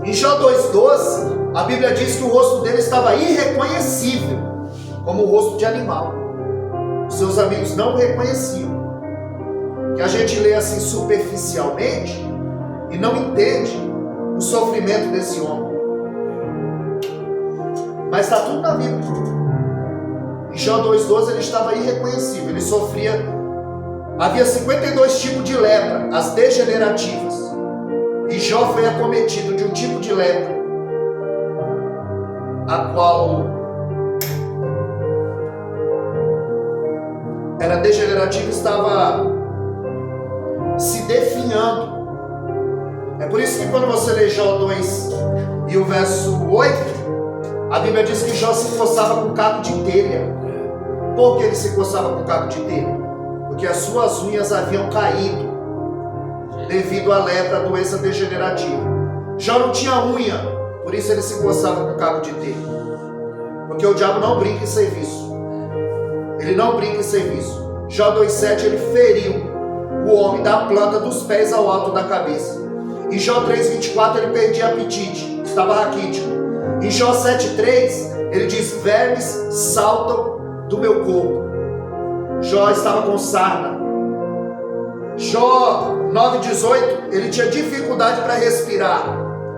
Em Jó 2:12, a Bíblia diz que o rosto dele estava irreconhecível, como o rosto de animal. Os seus amigos não o reconheciam. Que a gente lê assim superficialmente e não entende o sofrimento desse homem. Mas está tudo na Bíblia. Em Jó 2:12 ele estava irreconhecível, ele sofria. Havia 52 tipos de lepra, as degenerativas. E Jó foi acometido de um tipo de lepra, a qual era degenerativa e estava se definhando. É por isso que quando você lê Jó 2 e o verso 8, a Bíblia diz que Jó se coçava com caco de telha. Por que ele se coçava com caco de telha? Porque as suas unhas haviam caído devido à lepra, a doença degenerativa. Jó não tinha unha, por isso ele se coçava com caco de telha. Porque o diabo não brinca em serviço. Ele não brinca em serviço. Jó 2:7 ele feriu o homem da planta dos pés ao alto da cabeça. Em Jó 3:24 ele perdia apetite, estava raquítico. Em Jó 7:3 ele diz, vermes saltam do meu corpo. Jó estava com sarna. Jó 9:18 ele tinha dificuldade para respirar,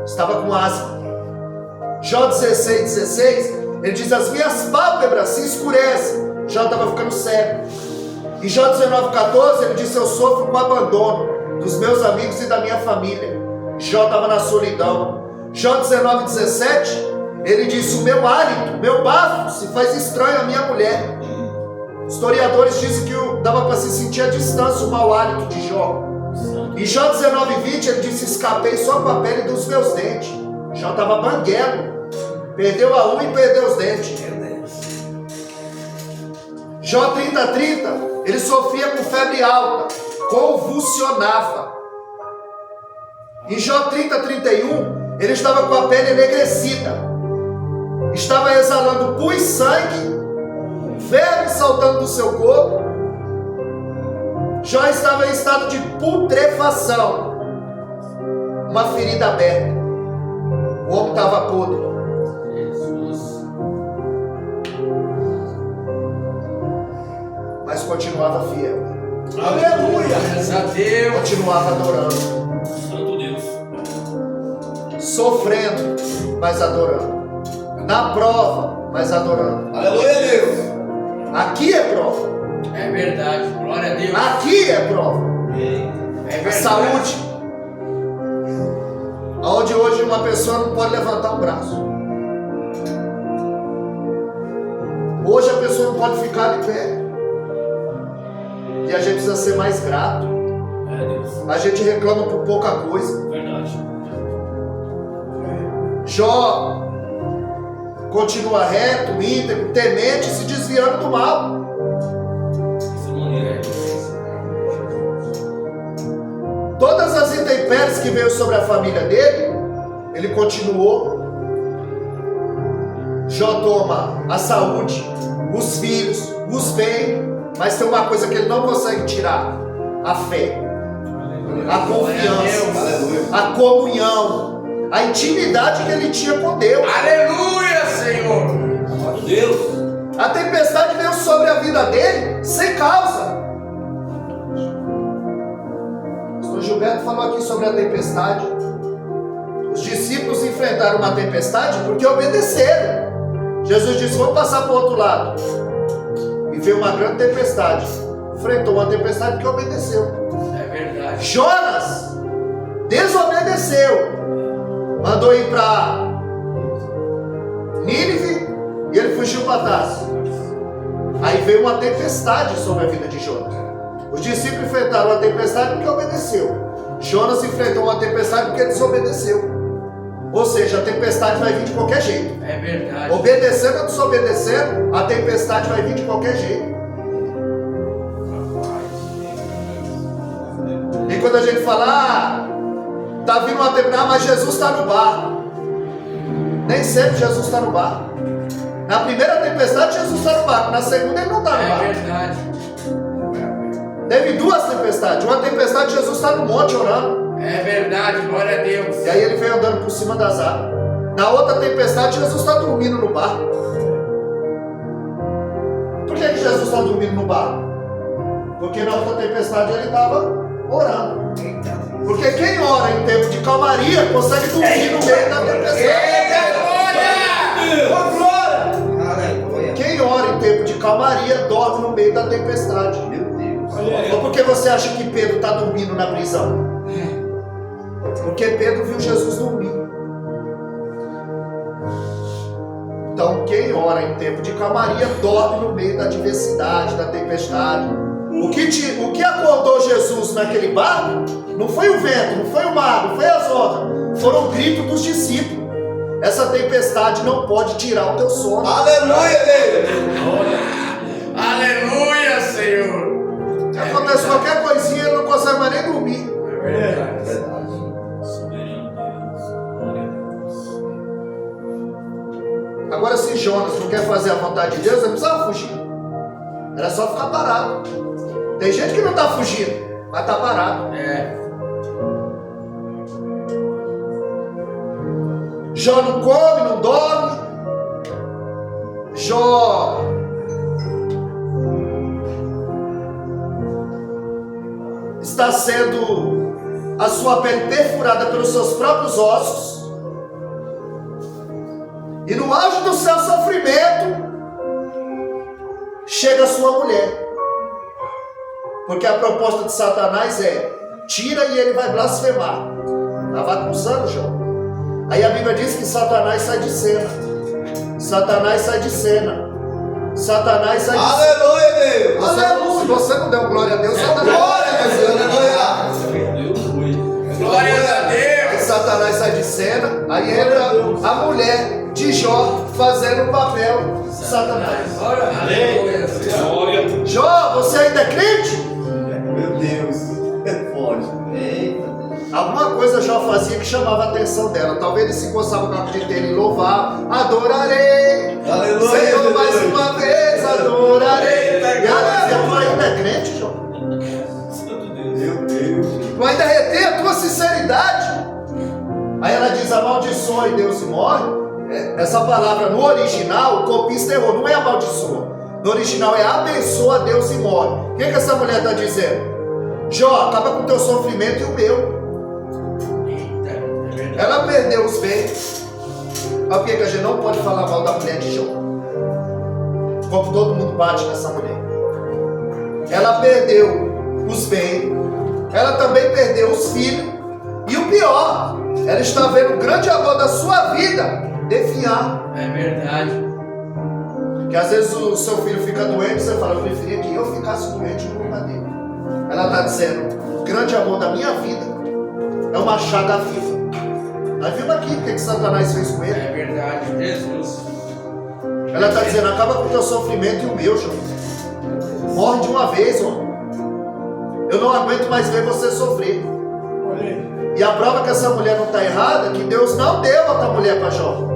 estava com asma. Jó 16:16 ele diz, as minhas pálpebras se escurecem. Jó estava ficando cego. Em Jó 19:14 ele disse, eu sofro com o abandono dos meus amigos e da minha família. Jó estava na solidão. Jó 19:17 Ele disse: o meu hálito, meu bafo se faz estranho à minha mulher. Historiadores dizem que dava para se sentir à distância o mau hálito de Jó. Em Jó 19:20 ele disse: escapei só com a pele dos meus dentes. Jó estava banguelo, perdeu a unha e perdeu os dentes. Jó 30:30 ele sofria com febre alta, convulsionava. Em Jó 30:31 ele estava com a pele enegrecida, estava exalando pus e sangue, verme saltando do seu corpo. Jó estava em estado de putrefação, uma ferida aberta. O homem estava podre. Jesus. Mas continuava fiel, Aleluia. Graças a Deus. continuava adorando, Santo Deus. sofrendo, mas adorando, na prova, mas adorando. Aleluia, Deus. Aqui é prova, É verdade. Glória a Deus. aqui é prova. É A verdade. saúde, onde hoje uma pessoa não pode levantar um braço. Hoje a pessoa não pode ficar de pé. E a gente precisa ser mais grato. É Deus. A gente reclama por pouca coisa. Verdade. Jó continua reto, íntegro, temente, se desviando do mal. Essa maneira. Todas as intempéries que veio sobre a família dele, ele continuou. Jó toma a saúde, os filhos, os bens, mas tem uma coisa que ele não consegue tirar: a fé, a confiança, Aleluia. a comunhão, a intimidade que ele tinha com Deus. Aleluia, Senhor. Santo Deus. A tempestade veio sobre a vida dele sem causa. O Gilberto falou aqui sobre a tempestade. Os discípulos enfrentaram uma tempestade porque obedeceram. Jesus disse: vamos passar para o outro lado. E veio uma grande tempestade. Enfrentou uma tempestade porque obedeceu. É verdade. Jonas desobedeceu. Mandou ir para Nínive e ele fugiu para Tarso. Aí veio uma tempestade sobre a vida de Jonas. Os discípulos enfrentaram a tempestade porque obedeceu. Jonas enfrentou uma tempestade porque desobedeceu. Ou seja, a tempestade vai vir de qualquer jeito. É verdade. Obedecendo ou desobedecendo, a tempestade vai vir de qualquer jeito. E quando a gente fala: tá vindo uma tempestade, mas Jesus está no barco. Nem sempre Jesus está no barco. Na primeira tempestade, Jesus está no barco. Na segunda, ele não está no É barco. verdade. Teve duas tempestades. Uma tempestade, Jesus está no monte orando. É verdade. Glória a Deus. E aí ele veio andando por cima das águas. Na outra tempestade, Jesus está dormindo no barco. Por que Jesus está dormindo no barco? Porque na outra tempestade ele estava orando. Porque quem ora em tempo de calmaria consegue dormir no meio da tempestade. Eita, glória! Aleluia. Quem ora em tempo de calmaria dorme no meio da tempestade. Meu Deus. Ou por que você acha que Pedro está dormindo na prisão? Porque Pedro viu Jesus dormir. Então, quem ora em tempo de calmaria dorme no meio da adversidade, da tempestade. O que acordou Jesus naquele barco não foi o vento, não foi o mar, não foi as ondas, foram o grito dos discípulos. Essa tempestade não pode tirar o teu sono. Aleluia, Deus. Aleluia, Senhor. Acontece qualquer coisinha, ele não consegue mais nem dormir. É verdade. Verdade. Soberano Deus. Glória a Deus. Agora, se Jonas não quer fazer a vontade de Deus, ele não precisava fugir. Era só ficar parado. Tem gente que não está fugindo, mas está parado. É. Jó não come, não dorme. Jó está sendo a sua pele perfurada pelos seus próprios ossos. E no auge do seu sofrimento chega a sua mulher. Porque a proposta de Satanás é: tira e ele vai blasfemar. Estava acusando Jó. Aí a Bíblia diz que Satanás sai de cena. Satanás sai de cena. Satanás sai de cena. Aleluia, Deus. Se você não der glória a Deus, Satanás. Glória a Deus. Aleluia. Deus foi. Glória a Aí Deus. Satanás sai de cena. Aí entra a mulher de Jó fazendo o papel de Satanás. Aleluia. Glória. Jó, você ainda é crente? Meu Deus. É forte. Eita. Alguma coisa Jó fazia que chamava a atenção dela. Talvez ele se encostava no arco de telha e louvava. Adorarei. Aleluia. Senhor, mais uma vez adorarei. Eita, E ela dizia, tu ainda é crente, Jó? Santo Deus. Meu Deus. Tu ainda retém a tua sinceridade? Aí ela diz, amaldiçoa e Deus se morre. Essa palavra no original, o copista errou, não é amaldiçoa. No original é abençoa Deus e morre. O que essa mulher está dizendo? Jó, acaba com o teu sofrimento e o meu. Eita, é verdade. Ela perdeu os bens. Mas por que a gente não pode falar mal da mulher de Jó? Como todo mundo bate nessa mulher. Ela perdeu os bens. Ela também perdeu os filhos. E o pior, ela está vendo o grande amor da sua vida definhar. É verdade. Que às vezes o seu filho fica doente, você fala, eu preferia que eu ficasse doente no lugar dele. Ela está dizendo, o grande amor da minha vida é uma chaga viva. Nós vimos aqui o que Satanás fez com ele. É verdade. Jesus. Ela está dizendo, acaba com o teu sofrimento e o meu, João. Morre de uma vez, homem. Eu não aguento mais ver você sofrer. E a prova que essa mulher não está errada é que Deus não deu outra mulher para Jó.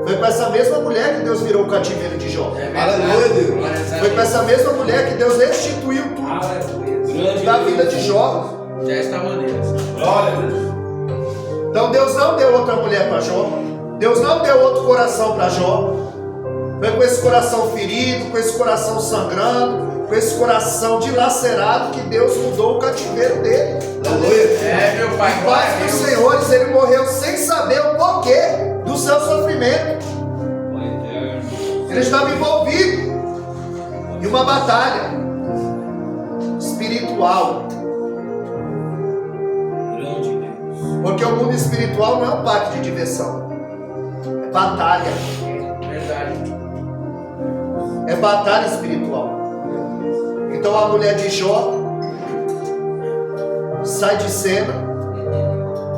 Foi para essa mesma mulher que Deus virou o cativeiro de Jó. É verdade. Aleluia, Deus. Glória a Foi para Deus. essa mesma mulher que Deus restituiu tudo Grande da vida Deus. de Jó. Desta maneira. Glória a Deus. Então Deus não deu outra mulher para Jó. Deus não deu outro coração para Jó. Foi com esse coração ferido, com esse coração sangrando, com esse coração dilacerado que Deus mudou o cativeiro dele. Aleluia. É, meu Pai. Glória Paz a dos Deus. senhores, ele morreu sem saber o porquê do seu sofrimento. Pai eterno. Ele estava envolvido em uma batalha espiritual. Grande Deus. Porque o mundo espiritual não é um parque de diversão. É batalha. Verdade. É batalha espiritual. Então a mulher de Jó sai de cena.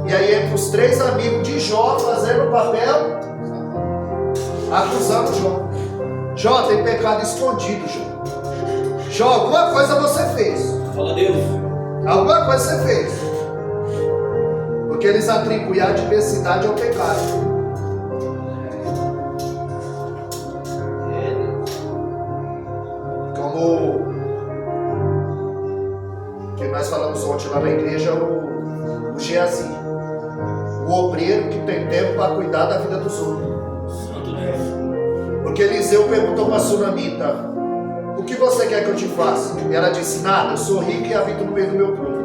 E aí entra os 3 amigos de Jó fazendo o papel, acusando Jó. Jó, tem pecado escondido, Jó. Jó, alguma coisa você fez. Fala Deus. Alguma coisa você fez. Porque eles atribuem a adversidade ao pecado. Como que nós falamos ontem lá na igreja, o Geazi, o obreiro que tem tempo para cuidar da vida dos outros. Santo Deus. Porque Eliseu perguntou para a sunamita, o que você quer que eu te faça? E ela disse, nada, eu sou rico e habito no meio do meu povo.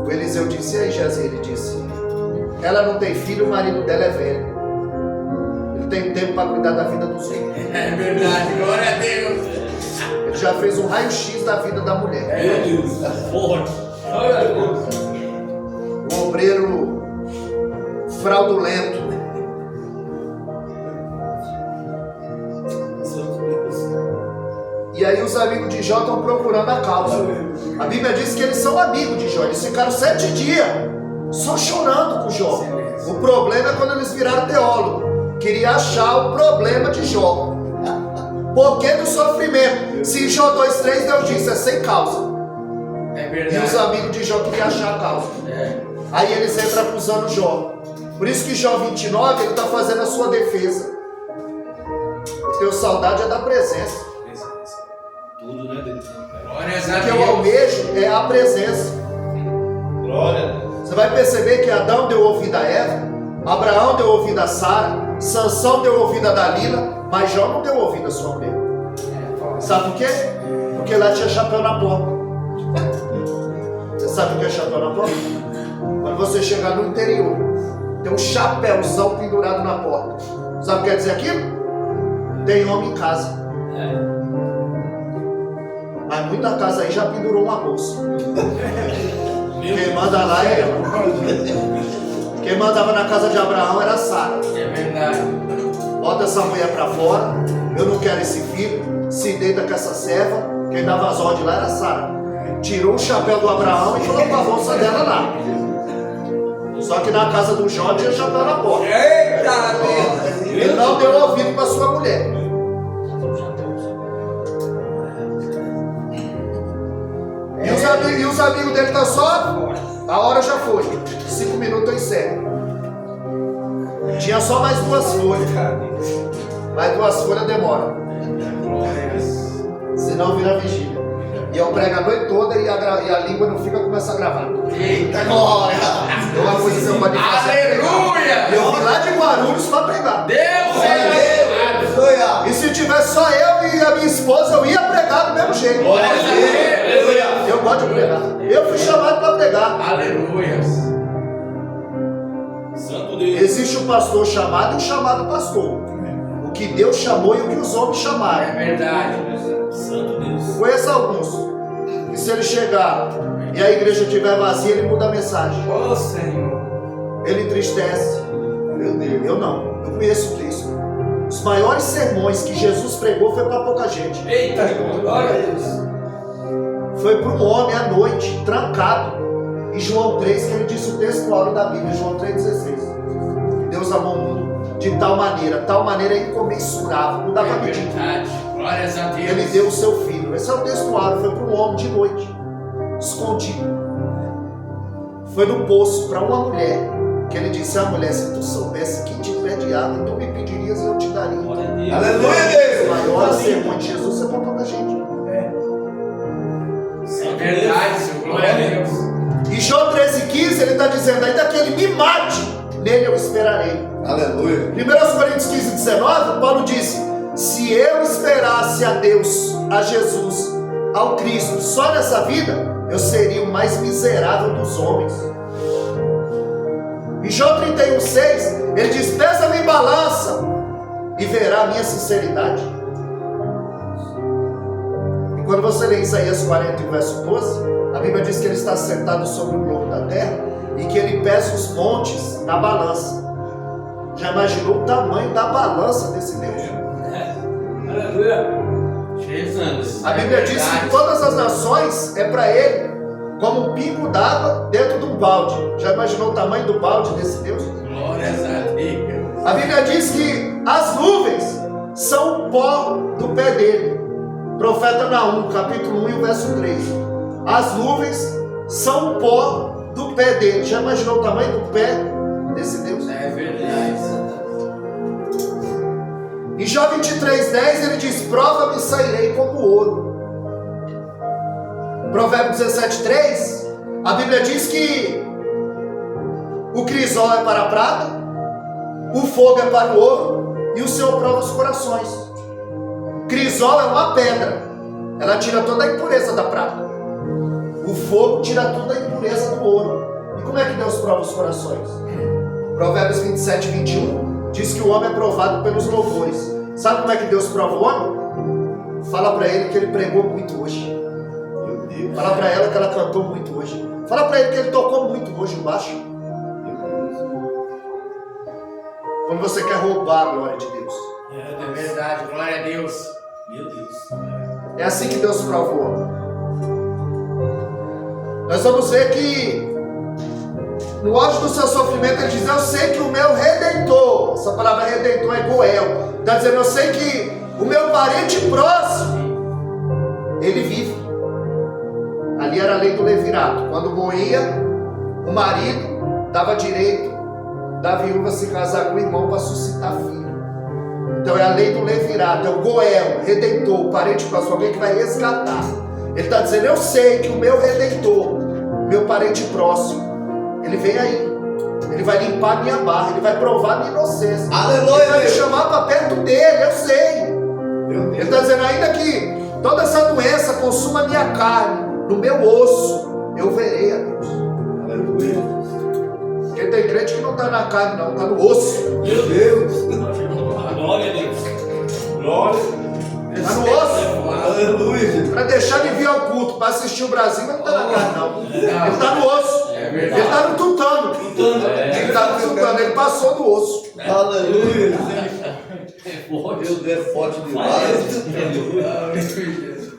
O Eliseu disse, e aí Geazi? Ele disse, ela não tem filho, o marido dela é velho. Ele tem tempo para cuidar da vida dos outros. É verdade. Glória a Deus. Ele já fez um raio-x da vida da mulher. Meu Deus. Forte. Glória a Deus. Um obreiro fraudulento. Santo Deus. E aí os amigos de Jó estão procurando a causa. A Bíblia diz que eles são amigos de Jó. Eles ficaram 7 dias só chorando com Jó. O problema é quando eles viraram teólogo. Queria achar o problema de Jó. Por que do sofrimento? Se Jó 2:3 Deus disse, é sem causa. É E os verdade. amigos de Jó queriam achar a causa. É. Aí eles entram acusando Jó. Por isso que Jó 29 ele está fazendo a sua defesa. O teu saudade é da presença. Tudo, né, Deus? Glória a O que eu Deus. almejo é a presença. Glória a Deus. Você vai perceber que Adão deu ouvido a Eva, Abraão deu ouvido a Sara, Sansão deu ouvido a Dalila, mas Jó não deu ouvido a sua mulher. Sabe por quê? Porque lá tinha chapéu na porta. Você sabe o que é chapéu na porta? Quando você chegar no interior, tem um chapéuzão pendurado na porta. Sabe o que quer dizer aquilo? Tem homem em casa. Mas muita casa aí já pendurou uma bolsa. Quem manda lá é ela. Quem mandava na casa de Abraão era Sara. É verdade. bota essa mulher pra fora, eu não quero esse filho, se deita com essa serva, quem dava as ordens lá era Sara. Tirou o chapéu do Abraão e colocou a bolsa dela lá. Só que na casa do Jó tinha chapéu na porta. Eita, Ele não deu ouvido para sua mulher. E os amigos dele estão só. A hora já foi. 5 minutos eu encerro. Tinha só mais 2 folhas. Mais 2 folhas demora. Senão vira vigília. E eu prego a noite toda e a língua não fica, começa a gravar. Eita, glória! É uma coisa que eu pode fazer. aleluia! Eu vim lá de Guarulhos para pregar. Deus Aleluia. E se tivesse só eu e a minha esposa, eu ia pregar do mesmo jeito. Glória a Deus! Eu gosto de pregar. Eu fui chamado para pregar. Aleluia! Santo Deus. Existe o pastor chamado e o chamado pastor. O que Deus chamou e o que os homens É chamaram. verdade. Santo Deus. Conheço alguns. E se ele chegar e a igreja estiver vazia, ele muda a mensagem. Ô Senhor. Ele entristece. Meu Deus, eu não. Eu conheço Cristo. Os maiores sermões que Jesus pregou foi para pouca gente. Eita, glória a Deus. Foi para um homem à noite, trancado. Em João 3, que ele disse o texto áureo da Bíblia, João 3,16. Deus amou o mundo de tal maneira incomensurável, não dá para medir. Verdade. Glórias a Deus. Ele deu o seu filho. Esse é o texto áureo, foi para um homem de noite, escondido. Foi no poço para uma mulher, que ele disse: a mulher, se tu soubesse que te pede água, tu me pedirias e eu te daria. Glória a Deus. Aleluia, O Deus. maior sermão de Jesus é para pouca gente. É verdade, Senhor. Glória a Deus. E João 13,15 ele está dizendo: ainda que ele me mate, nele eu esperarei. Aleluia. 1 Coríntios 15,19, Paulo disse: se eu esperasse a Deus, a Jesus, ao Cristo, só nessa vida, eu seria o mais miserável dos homens. Em João 31,6, ele diz: pesa-me em balança e verá a minha sinceridade. E quando você lê Isaías 40, verso 12, a Bíblia diz que ele está sentado sobre o globo da terra e que ele pesa os montes na balança. Já imaginou o tamanho da balança desse Deus? Aleluia. Jesus. A Bíblia diz que todas as nações é para ele como um pingo d'água dentro de um balde. Já imaginou o tamanho do balde desse Deus? Glórias a Deus. A Bíblia diz que as nuvens são o pó do pé dele. Profeta Naum, capítulo 1 e o verso 3. As nuvens são o pó do pé dele. Já imaginou o tamanho do pé desse Deus? É verdade. Em Jó 23,10 ele diz: prova-me e sairei como ouro. Provérbio 17,3, a Bíblia diz que o crisol é para a prata, o fogo é para o ouro e o Senhor prova os corações. Crisol é uma pedra, ela tira toda a impureza da prata. O fogo tira toda a impureza do ouro. E como é que Deus prova os corações? Provérbios 27:21 diz que o homem é provado pelos louvores. Sabe como é que Deus prova o homem? Fala para ele que ele pregou muito hoje. Fala para ela que ela cantou muito hoje. Fala para ele que ele tocou muito hoje embaixo. Quando você quer roubar a glória de Deus. É verdade. Glória a Deus. Meu Deus. É assim que Deus prova o homem. Nós vamos ver que no auge do seu sofrimento ele diz: eu sei que o meu redentor, essa palavra redentor é Goel, está dizendo: eu sei que o meu parente próximo, ele vive. Ali era a lei do levirato. Quando morria o marido, dava direito da viúva se casar com o irmão para suscitar filho. Então é a lei do levirato, é o Goel, redentor, o parente próximo, alguém que vai resgatar. Ele está dizendo: eu sei que o meu redentor, meu parente próximo, ele vem aí. Ele vai limpar a minha barra, ele vai provar a minha inocência. Aleluia, Ele vai me Deus. chamar para perto dele, eu sei. Meu Deus. Ele está dizendo: ainda que toda essa doença consuma a minha carne, no meu osso, eu verei a Deus. Aleluia. Porque tem crente que não está na carne, não, está no osso. Meu Deus. Glória a Deus. Glória. Está no osso. Aleluia, Jesus. Para deixar de vir ao culto, para assistir o Brasil, ele não está na carne, não. Ele está no osso. É Ele verdade. está no tutano. Ele está no tutano, ele passou do osso. Aleluia. Deus é forte Faz. demais.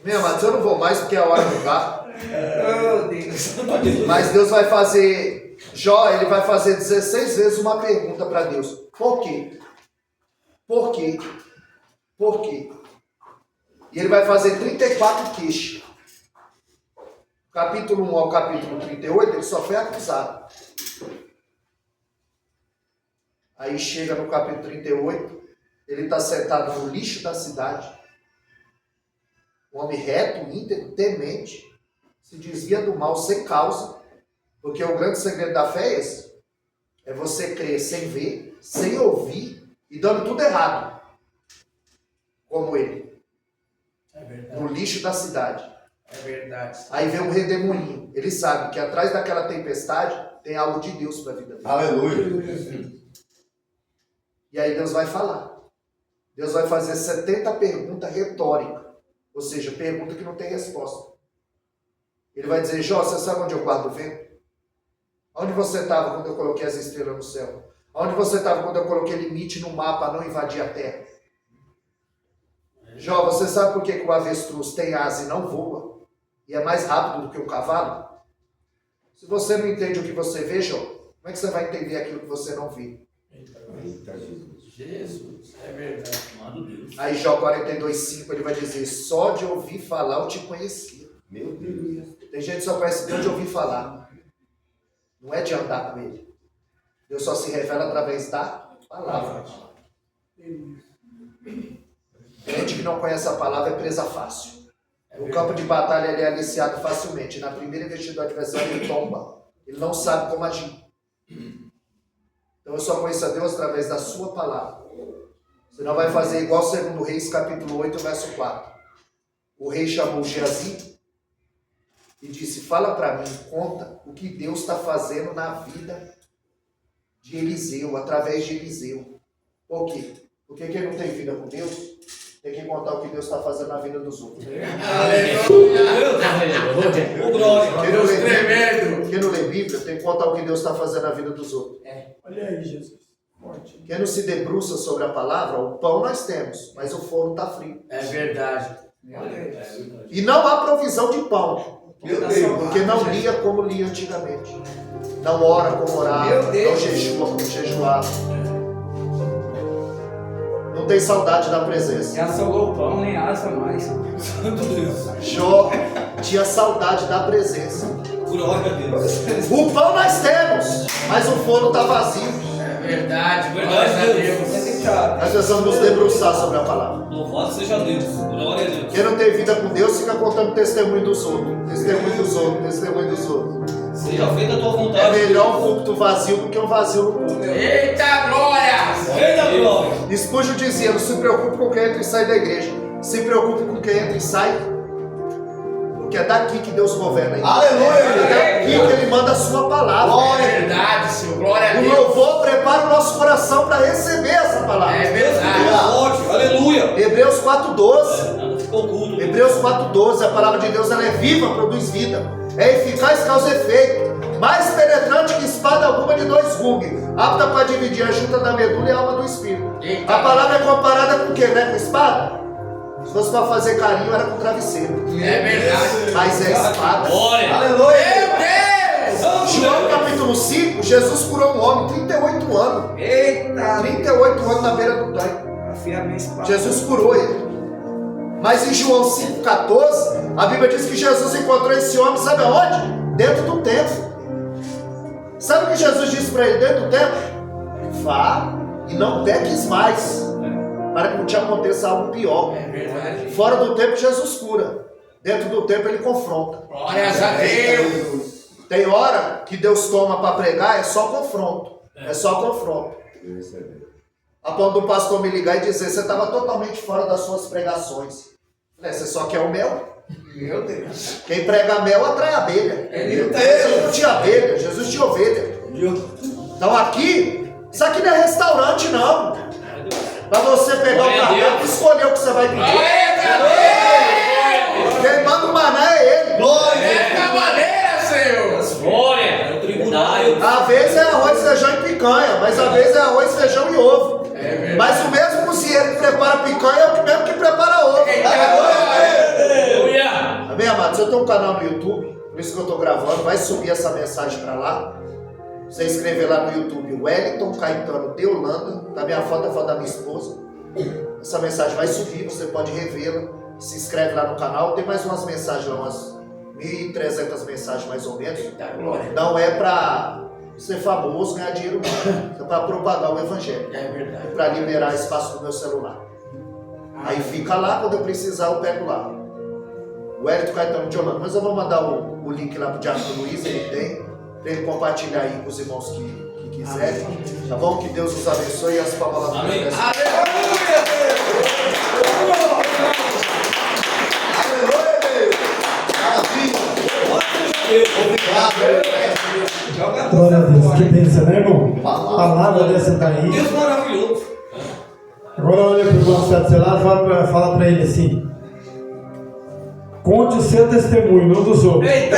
Meu amados, eu não vou mais porque a hora não dá. Oh, Deus. Mas Deus vai fazer, Jó, ele vai fazer 16 vezes uma pergunta para Deus. Por quê? Por quê? Por quê? E ele vai fazer 34 queixas. Capítulo 1 ao capítulo 38, ele só foi acusado. Aí chega no capítulo 38, ele está sentado no lixo da cidade. Um homem reto, íntegro, temente, se desvia do mal sem causa. Porque o grande segredo da fé é esse. É você crer sem ver, sem ouvir e dando tudo errado. Como ele. É verdade. No lixo da cidade. É verdade. Aí vem um redemoinho. Ele sabe que atrás daquela tempestade tem algo de Deus para a vida dele. Aleluia. E aí Deus vai falar. Deus vai fazer 70 perguntas retóricas. Ou seja, pergunta que não tem resposta. Ele vai dizer, Jó, você sabe onde eu guardo o vento? Onde você estava quando eu coloquei as estrelas no céu? Onde você estava quando eu coloquei limite no mar para não invadir a terra? Jó, você sabe por que o avestruz tem asa e não voa? E é mais rápido do que o cavalo? Se você não entende o que você vê, Jó, como é que você vai entender aquilo que você não vê? Jesus, é verdade. Amado Deus. Aí Jó 42,5 ele vai dizer, só de ouvir falar eu te conhecia. Meu Deus. Tem gente que só conhece Deus de ouvir falar. Não é de andar com ele. Deus só se revela através da palavra. Gente que não conhece a palavra é presa fácil. No campo de batalha ele é aliciado facilmente. Na primeira investida do adversário ele tomba. Ele não sabe como agir. Então eu só conheço a Deus através da sua palavra. Senão vai fazer igual 2 Reis capítulo 8, verso 4. O rei chamou Geazi e disse, fala para mim, conta o que Deus está fazendo na vida de Eliseu, através de Eliseu. Por quê? Porque quem não tem vida com Deus, tem que contar o que Deus está fazendo na vida dos outros. Ô, glória. Deus tremendo. Quem não lê Bíblia, tem que contar o que Deus está fazendo na vida dos outros. Olha aí, Jesus. Forte. Quem não se debruça sobre a palavra, o pão nós temos, mas o forno está frio. É verdade. E não há provisão de pão, Meu Deus. porque não lia como lia antigamente. Não ora como orava, Meu não Deus. jejua como jejuava. Não tem saudade da presença. Já sobrou o pão, nem assa mais. Santo Deus. Jó tinha saudade da presença. Glória a Deus. O pão nós temos, mas o forno está vazio. É verdade. Verdade, Glória a Deus. Deus. Nós precisamos nos debruçar sobre a palavra. Louvado seja Deus. Glória a Deus. Quem não tem vida com Deus fica contando testemunho dos outros. Testemunho dos outros, testemunho dos outros. Seja feita a tua É vontade. melhor um púlpito vazio do que um vazio no púlpito. Eita glória! Eita glória. Spurgeon dizia, não se preocupe com quem entra e sai da igreja. Se preocupe com quem entra e sai. Porque é daqui que Deus governa. Aleluia. É daqui que Ele manda a sua palavra. É verdade, Senhor. Glória a O Deus. louvor prepara o nosso coração para receber essa palavra. É Deus verdade. forte. Aleluia. Hebreus 4,12. Nada ficou oculto. Hebreus 4,12, a palavra de Deus ela é viva, produz vida. É eficaz, causa efeito. Mais penetrante que espada alguma de 2 gumes. Apta para dividir a junta da medula e a alma do espírito. Eita. A palavra é comparada com o quê? Né? Com espada? Se fosse para fazer carinho, era com travesseiro. É verdade. Mas é espada. Glória. Aleluia. Meu Deus! João capítulo 5, Jesus curou um homem, 38 anos. Eita! 38 anos na beira do tanque. Afia minha espada. Jesus curou ele. Mas em João 5,14, a Bíblia diz que Jesus encontrou esse homem, sabe aonde? Dentro do templo. Sabe o que Jesus disse para ele dentro do templo? Vá e não peques mais, para que não te aconteça algo pior. É verdade. Fora do templo, Jesus cura. Dentro do templo, ele confronta. Glórias a Deus. Tem hora que Deus toma para pregar, é só confronto. É só confronto. A ponto do pastor me ligar e dizer, você estava totalmente fora das suas pregações. Falei, você só quer o mel? Meu Deus. Quem prega mel atrai abelha. Meu Jesus não tinha abelha, Jesus tinha ovelha. Então aqui, isso aqui não é restaurante não. Para você pegar o cardápio e escolher o que você vai pedir. Glória a Deus. Quem manda o maná é ele. Desta maneira, Senhor. Glória. É o tribunário. Às vezes é arroz, feijão e picanha, mas às vezes é arroz, feijão e ovo. Mas o mesmo cozinheiro que prepara picanha é o mesmo que prepara ovo. Aleluia. Amém, amados? Eu tenho um canal no YouTube, por isso que eu estou gravando. Vai subir essa mensagem para lá. Você escrever lá no YouTube Wellington Caetano de Holanda. Da minha foto, a foto da minha esposa. Essa mensagem vai subir, você pode revê-la. Se inscreve lá no canal. Tem mais umas mensagens lá, umas 1.300 mensagens mais ou menos. Não é para ser famoso, ganhar dinheiro, não. É para propagar o evangelho. É verdade. É para liberar espaço no meu celular. Aí fica lá, quando eu precisar eu pego lá. O Wellington Caetano de Holanda. Mas eu vou mandar o link lá pro Diácono Luiz, ele tem, para ele compartilhar aí com os irmãos que quiserem. Tá bom? Que Deus os abençoe e as palavras do Amém. Joga Glória a Deus. Que fora. bênção, né, irmão? Palavra dessa daí. Deus maravilhoso. Agora olha para o irmão que está do seu lado e fala para ele assim: conte o seu testemunho, não dos outros. Eita,